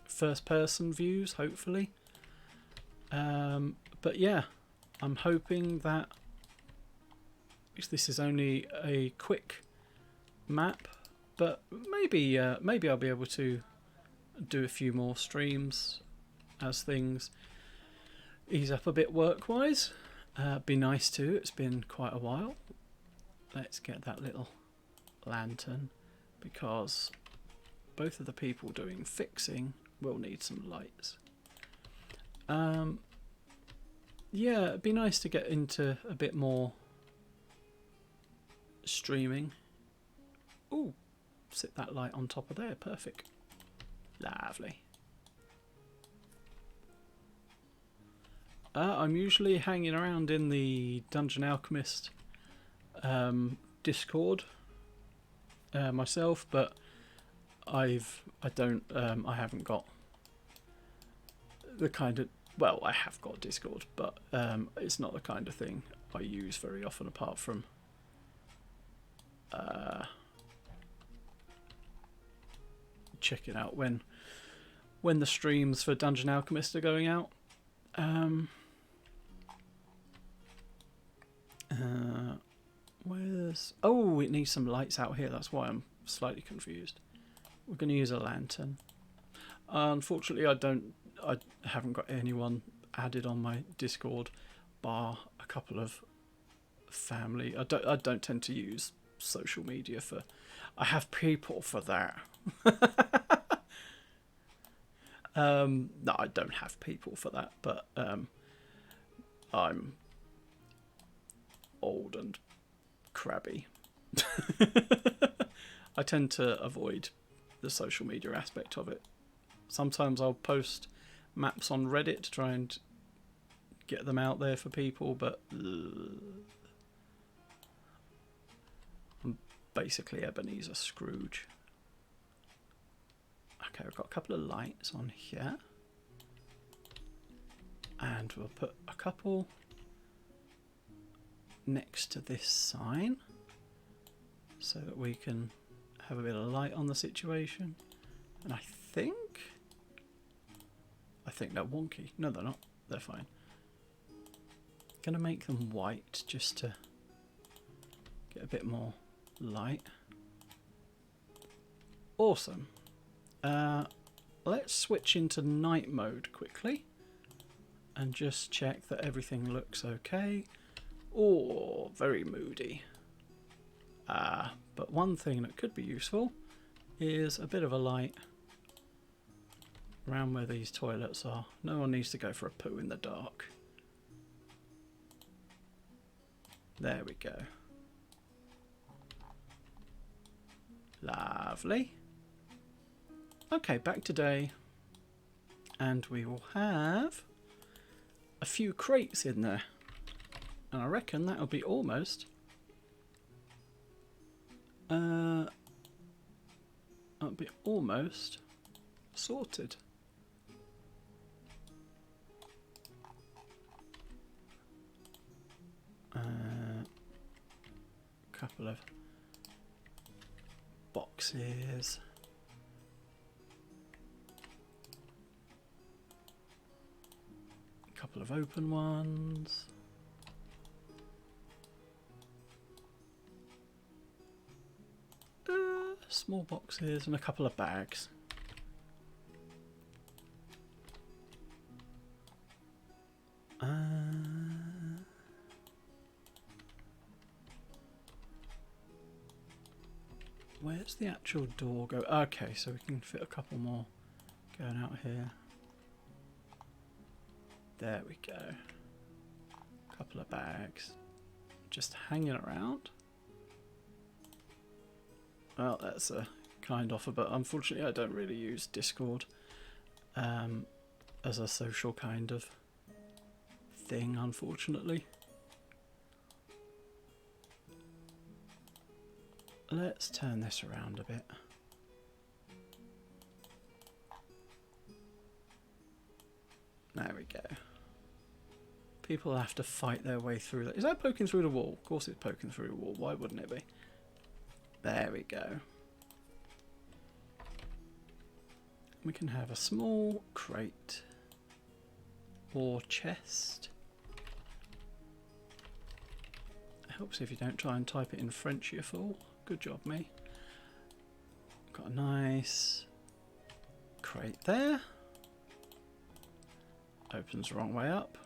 first person views, hopefully. But yeah, I'm hoping that this is only a quick map, but maybe I'll be able to do a few more streams as things ease up a bit work-wise. Be nice too, it's been quite a while. Let's get that little lantern, because both of the people doing fixing will need some lights. Yeah, it'd be nice to get into a bit more streaming. Ooh, sit that light on top of there, perfect. Lovely. I'm usually hanging around in the Dungeon Alchemist Discord myself, but I haven't got the kind of, well, I have got Discord, but it's not the kind of thing I use very often, apart from checking out when the streams for Dungeon Alchemist are going out. Where's... Oh, it needs some lights out here. That's why I'm slightly confused. We're going to use a lantern. Unfortunately, I haven't got anyone added on my Discord, bar a couple of family. I don't tend to use social media for... I have people for that. No, I don't have people for that, but I'm old and crabby. I tend to avoid the social media aspect of it. Sometimes I'll post maps on Reddit to try and get them out there for people, but I'm basically Ebenezer Scrooge. Okay, we've got a couple of lights on here, and we'll put a couple next to this sign so that we can have a bit of light on the situation. And I think they're wonky. No, they're not. They're fine. Gonna make them white just to get a bit more light. Awesome. Let's switch into night mode quickly and just check that everything looks okay. Oh, very moody. But one thing that could be useful is a bit of a light around where these toilets are. No one needs to go for a poo in the dark. There we go. Lovely. Okay, back to day. And we will have a few crates in there. And I reckon that'll be almost sorted. Couple of boxes. A couple of open ones. Small boxes and a couple of bags. Where's the actual door go? Okay, so we can fit a couple more going out here. There we go. A couple of bags just hanging around. Well, that's a kind offer, but unfortunately I don't really use Discord as a social kind of thing, unfortunately. Let's turn this around a bit. There we go. People have to fight their way through that. Is that poking through the wall? Of course it's poking through the wall. Why wouldn't it be? There we go. We can have a small crate or chest. It helps if you don't try and type it in French, you fool. Good job, me. Got a nice crate there. Opens the wrong way up.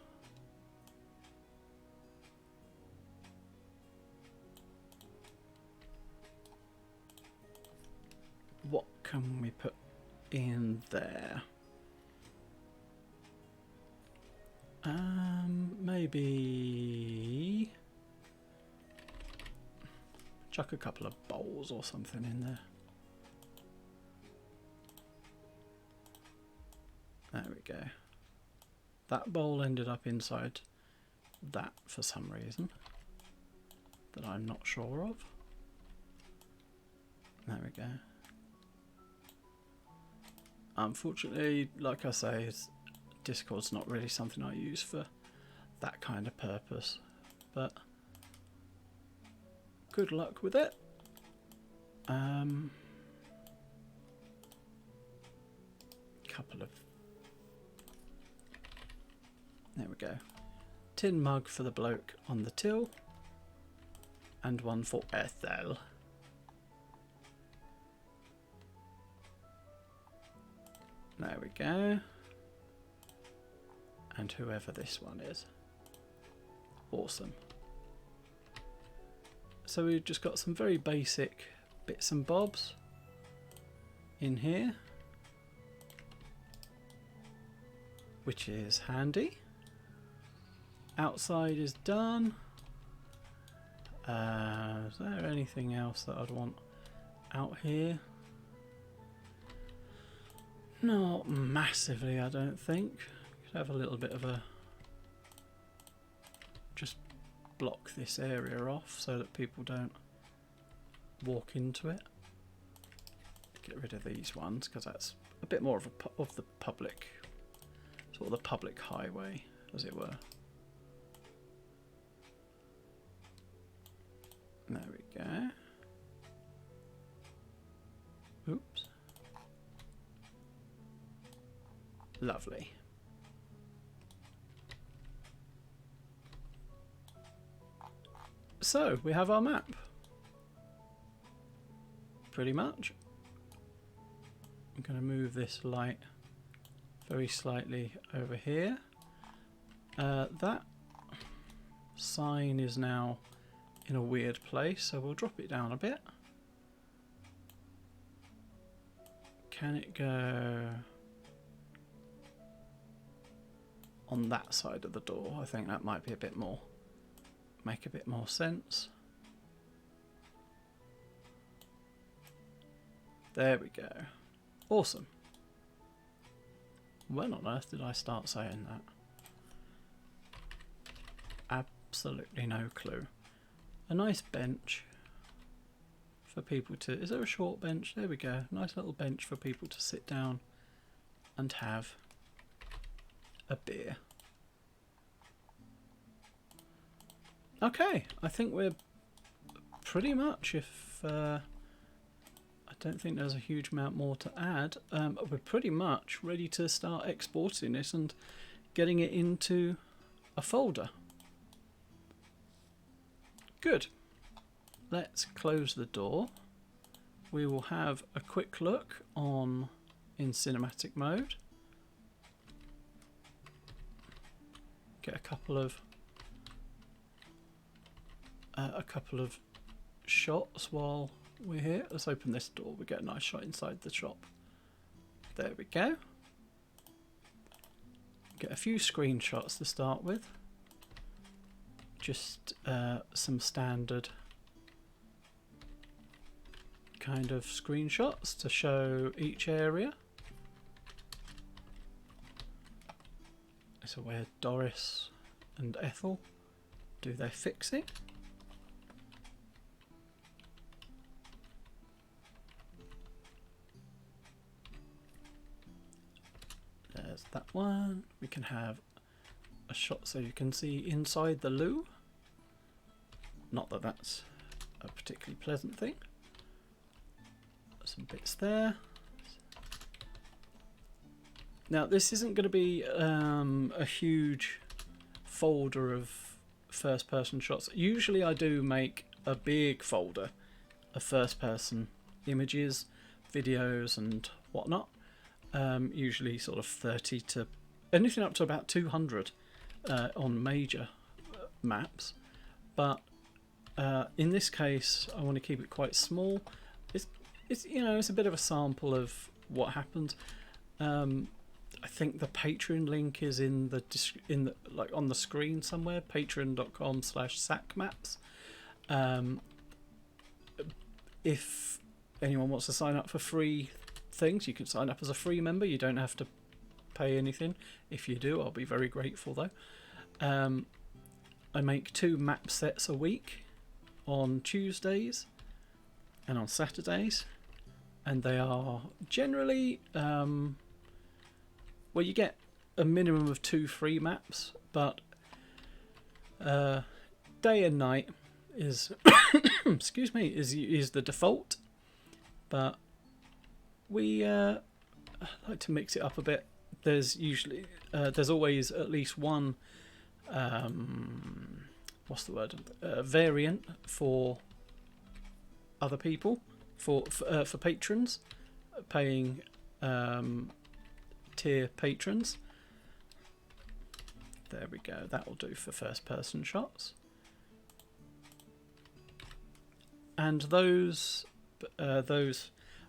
What can we put in there? Maybe chuck a couple of bowls or something in there. There we go. That bowl ended up inside that for some reason that I'm not sure of. There we go. Unfortunately, like I say, Discord's not really something I use for that kind of purpose, but good luck with it. Couple of, there we go. Tin mug for the bloke on the till, and one for Ethel. There we go. And whoever this one is. Awesome. So we've just got some very basic bits and bobs in here, which is handy. Outside is done. Is there anything else that I'd want out here? Not massively, I don't think. Could have a little bit of a, just block this area off so that people don't walk into it. Get rid of these ones because that's a bit more of the public, sort of the public highway, as it were. There we go. Oops. Lovely. So we have our map. Pretty much. I'm going to move this light very slightly over here. That sign is now in a weird place, so we'll drop it down a bit. Can it go on that side of the door? I think that might be a bit more, make a bit more sense. There we go. Awesome. When on earth did I start saying that? Absolutely no clue. A nice bench for people to... Is there a short bench? There we go. Nice little bench for people to sit down and have a beer. Okay, I think we're pretty much, if... I don't think there's a huge amount more to add. We're pretty much ready to start exporting this and getting it into a folder. Good. Let's close the door. We will have a quick look on in cinematic mode. Get a couple of shots while we're here. Let's open this door. We get a nice shot inside the shop. There we go. Get a few screenshots to start with. Just some standard kind of screenshots to show each area. So where Doris and Ethel do their fixing. There's that one. We can have a shot so you can see inside the loo. Not that that's a particularly pleasant thing. Some bits there. Now this isn't going to be a huge folder of first person shots. Usually I do make a big folder of first person images, videos and whatnot. Usually sort of 30 to anything up to about 200 on major maps, but in this case I want to keep it quite small. It's you know, it's a bit of a sample of what happened. I think the Patreon link is in the like on the screen somewhere. Patreon.com/SaCMaps. If anyone wants to sign up for free things, you can sign up as a free member. You don't have to pay anything. If you do, I'll be very grateful though. I make 2 map sets a week on Tuesdays and on Saturdays, and they are generally well, you get a minimum of 2 free maps, but day and night is excuse me, is the default, but we like to mix it up a bit. There's usually there's always at least one what's the word, variant for other people, for patrons, paying tier patrons. There we go, that will do for first person shots. And those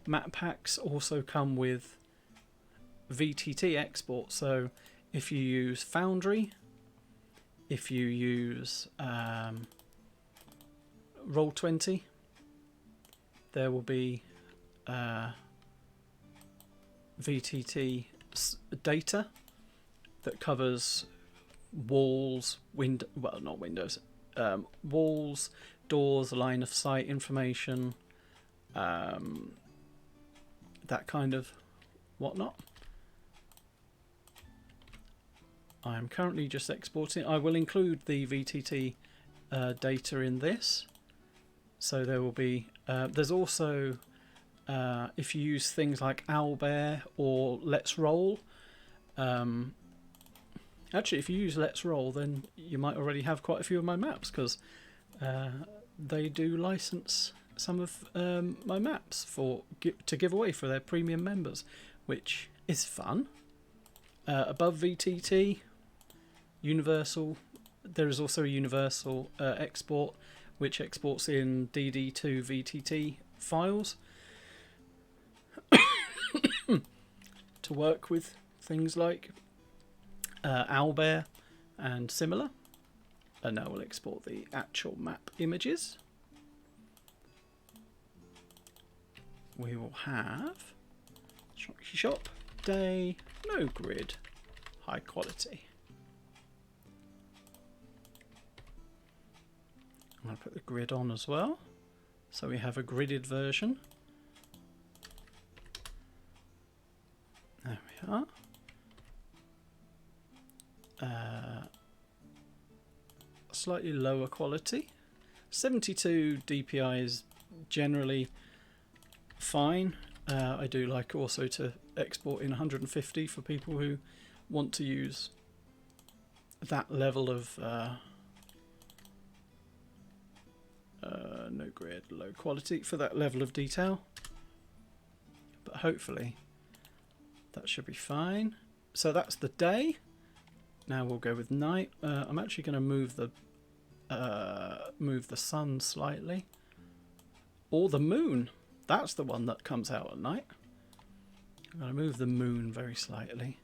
map packs also come with VTT export. So if you use Foundry, if you use Roll20, there will be VTT data that covers walls, well, not windows, walls, doors, line of sight information, that kind of whatnot. I am currently just exporting. I will include the VTT data in this, so there will be there's also if you use things like Owlbear or Let's Roll, actually if you use Let's Roll, then you might already have quite a few of my maps, because they do license some of my maps to give away for their premium members, which is fun. Above VTT, Universal, there is also a Universal export, which exports in DD2 VTT files to work with things like Owlbear and similar. And now we'll export the actual map images. We will have Shonky Shop, day, no grid, high quality. I'm going to put the grid on as well, so we have a gridded version. There we are. Slightly lower quality. 72 DPI is generally fine. I do like also to export in 150 for people who want to use that level of no grid, low quality for that level of detail. But hopefully that should be fine. So that's the day. Now we'll go with night. I'm actually going to move the sun slightly, or the moon. That's the one that comes out at night. I'm going to move the moon very slightly,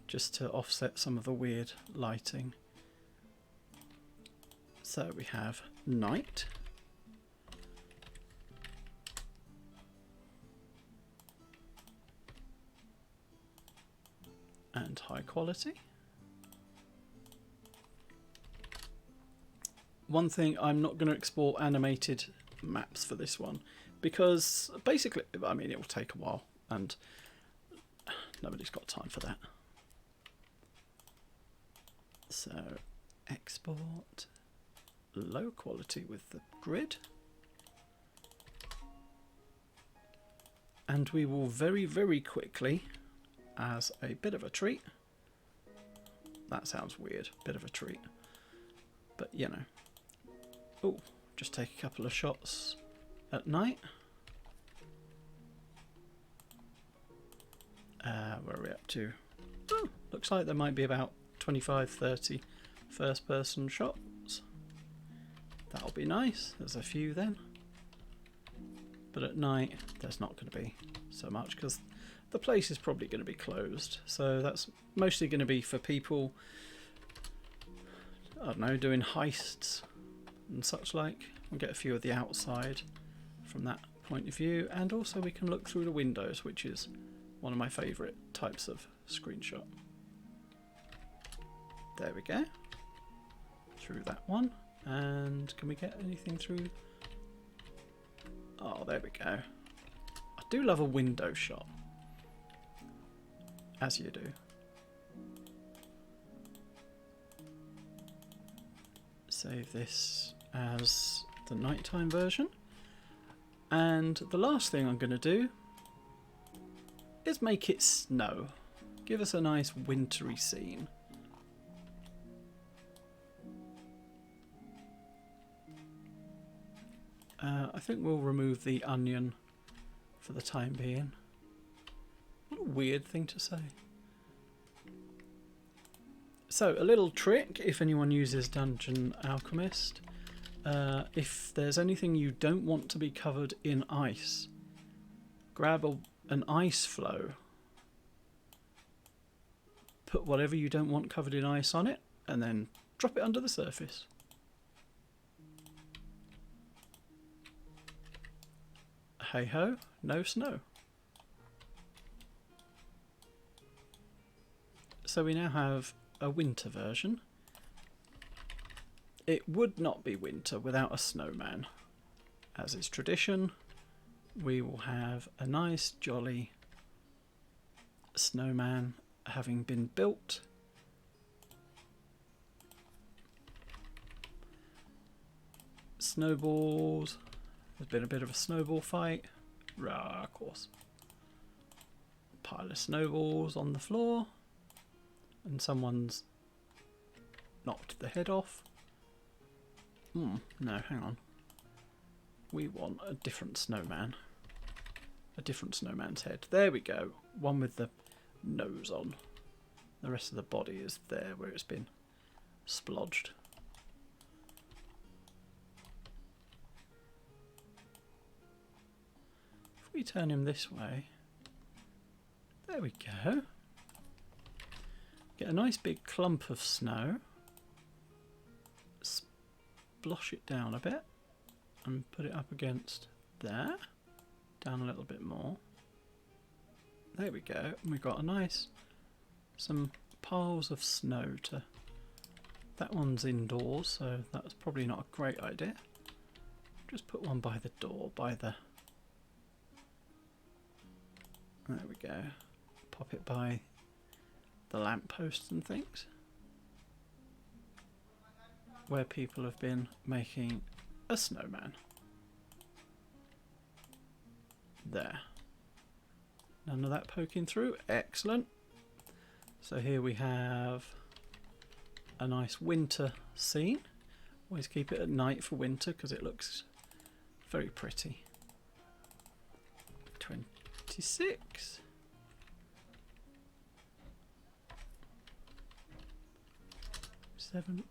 just to offset some of the weird lighting. So we have night. and high quality. One thing, I'm not going to export animated maps for this one because basically, I mean, it will take a while and nobody's got time for that. So export low quality with the grid. And we will very, very quickly, as a bit of a treat, that sounds weird, bit of a treat, but you know, oh, just take a couple of shots at night. Where are we up to? Oh, looks like there might be about 25-30 first person shots. That'll be nice, there's a few then. But at night there's not going to be so much because the place is probably going to be closed. So that's mostly going to be for people, I don't know, doing heists and such like. We'll get a few of the outside from that point of view, and also we can look through the windows, which is one of my favourite types of screenshot. There we go. Through that one. And can we get anything through? Oh, there we go. I do love a window shot. As you do. Save this as the nighttime version. And the last thing I'm going to do is make it snow. Give us a nice wintry scene. I think we'll remove the onion for the time being. What a weird thing to say. So, a little trick if anyone uses Dungeon Alchemist. If there's anything you don't want to be covered in ice, grab an ice flow, put whatever you don't want covered in ice on it, and then drop it under the surface. Hey ho, no snow. So we now have a winter version. It would not be winter without a snowman. As is tradition, we will have a nice jolly snowman having been built. Snowballs. There's been a bit of a snowball fight. Rah, of course. Pile of snowballs on the floor. And someone's knocked the head off. No, hang on. We want a different snowman. A different snowman's head. There we go. One with the nose on. The rest of the body is there where it's been splodged. If we turn him this way, there we go. Get a nice big clump of snow, splosh it down a bit and put it up against there, down a little bit more. There we go, and we've got a nice, some piles of snow to, that one's indoors, so that's probably not a great idea. Just put one by the door, by the, there we go, pop it by the lampposts and things where people have been making a snowman. There. None of that poking through. Excellent. So here we have a nice winter scene. Always keep it at night for winter because it looks very pretty. 26.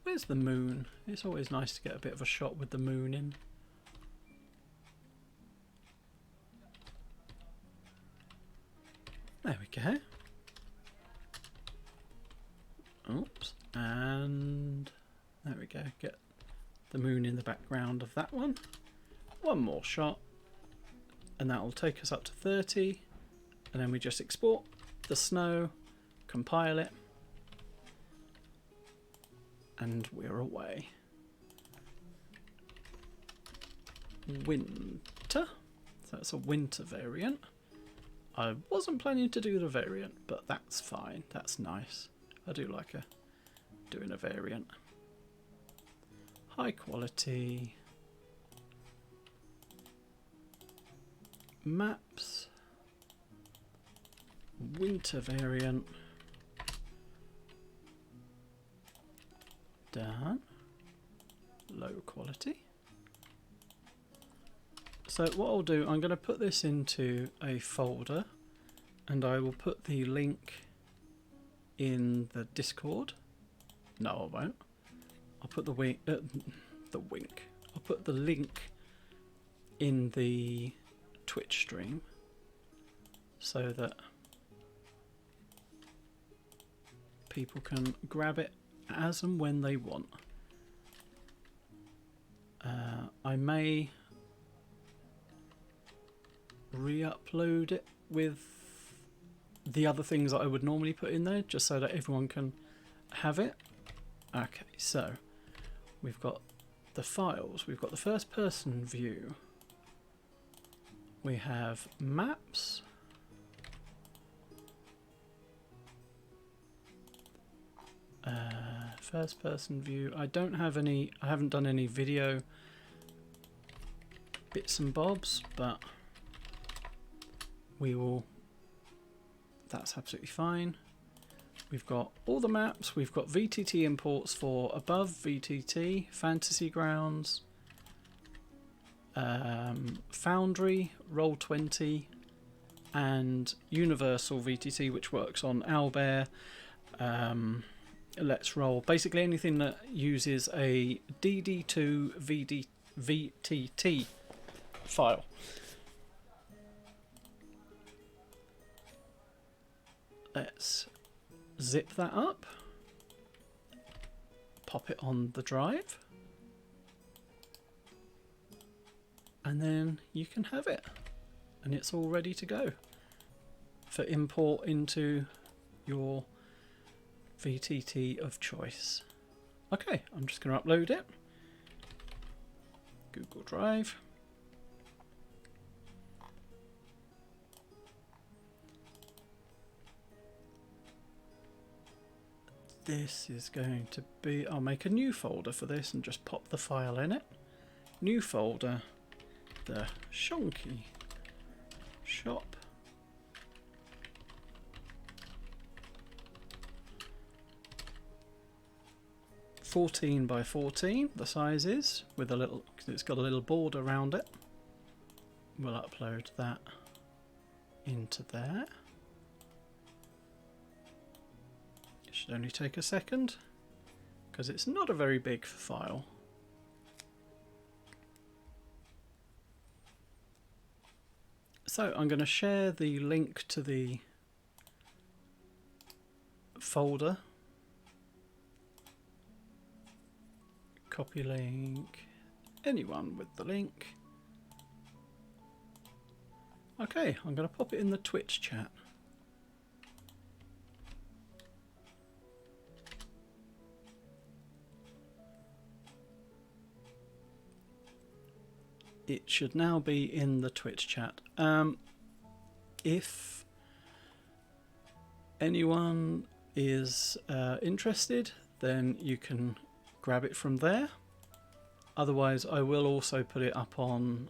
Where's the moon? It's always nice to get a bit of a shot with the moon in. There we go. Oops. And there we go. Get the moon in the background of that one. One more shot. And that will take us up to 30. And then we just export the snow compile it, and we're away. Winter, so that's a winter variant. I wasn't planning to do the variant, but that's fine, that's nice. I do like doing a variant. High quality maps, winter variant, done. Low quality. So what I'll do, I'm going to put this into a folder, and I will put the link in the Discord. No, I won't. I'll put I'll put the link in the Twitch stream so that people can grab it as and when they want. I may re-upload it with the other things that I would normally put in there, just so that everyone can have it. Okay, so we've got the files, we've got the first person view, we have maps, first person view. I haven't done any video bits and bobs, but that's absolutely fine. We've got all the maps, we've got VTT imports for above VTT, Fantasy Grounds, Foundry, Roll20, and Universal VTT, which works on Owlbear, Let's Roll. Basically anything that uses a DD2 VTT file. Let's zip that up, pop it on the drive, and then you can have it, and it's all ready to go for import into your VTT of choice. Okay, I'm just going to upload it. Google Drive. This is going to be, I'll make a new folder for this and just pop the file in it. New folder, the Shonky Shop. (14 by 14) the size is, with a little, it's got a little border around it. We'll upload that into there. Should only take a second because it's not a very big file. So I'm going to share the link to the folder. Copy link. Anyone with the link. Okay, I'm going to pop it in the Twitch chat. It should now be in the Twitch chat. If anyone is interested, then you can grab it from there. Otherwise, I will also put it up on,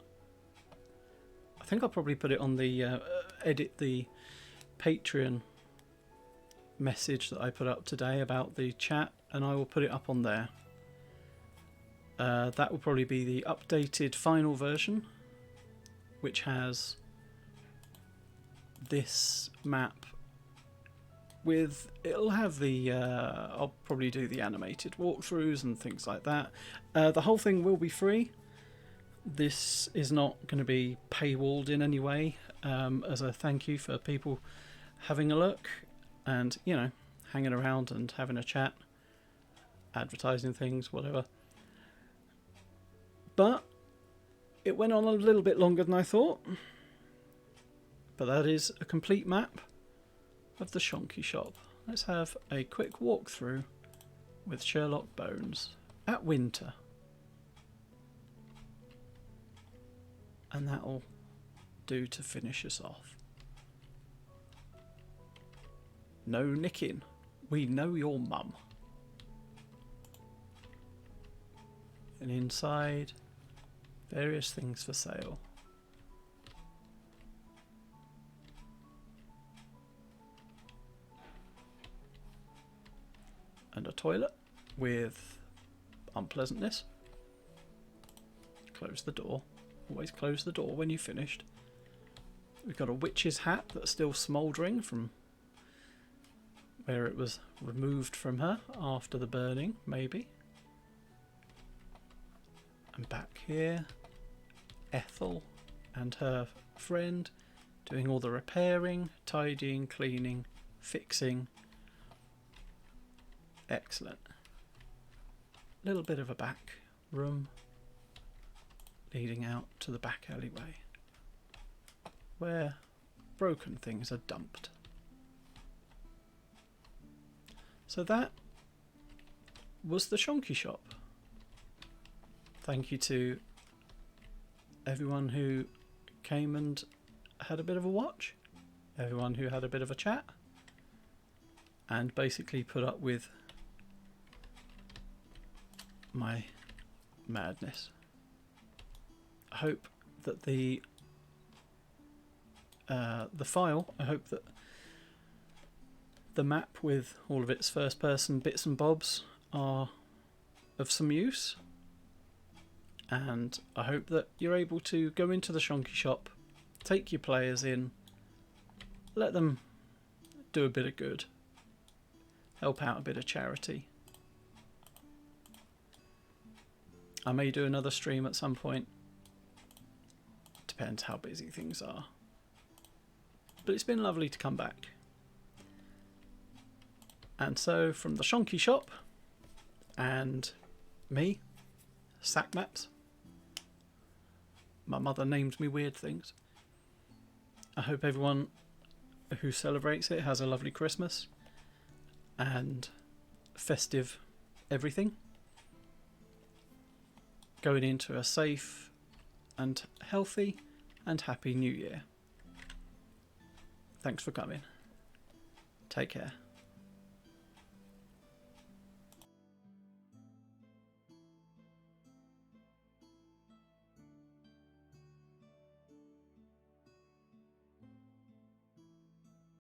I think I'll probably put it on the edit the Patreon message that I put up today about the chat, and I will put it up on there. That will probably be the updated final version, which has this map with, it'll have the, I'll probably do the animated walkthroughs and things like that. The whole thing will be free. This is not going to be paywalled in any way, as a thank you for people having a look and, you know, hanging around and having a chat, advertising things, whatever. But it went on a little bit longer than I thought. But that is a complete map of the Shonky Shop. let's have a quick walkthrough with Sherlock Bones at winter. And that'll do to finish us off. No nicking. We know your mum. And inside, various things for sale. And a toilet with unpleasantness. Close the door. Always close the door when you've finished. We've got a witch's hat that's still smouldering from where it was removed from her after the burning, maybe. And back here, Ethel and her friend doing all the repairing, tidying, cleaning, fixing. Excellent. Little bit of a back room leading out to the back alleyway where broken things are dumped. So that was the Shonky Shop. Thank you to everyone who came and had a bit of a watch, everyone who had a bit of a chat, and basically put up with my madness. I hope that the file, I hope that the map with all of its first person bits and bobs are of some use, and I hope that you're able to go into the Shonky Shop, take your players in, let them do a bit of good, help out a bit of charity. I may do another stream at some point, depends how busy things are, but it's been lovely to come back. And so from the Shonky Shop and me, SaCMaps, my mother named me weird things. I hope everyone who celebrates it has a lovely Christmas and festive everything. Going into a safe and healthy and happy new year. Thanks for coming. Take care.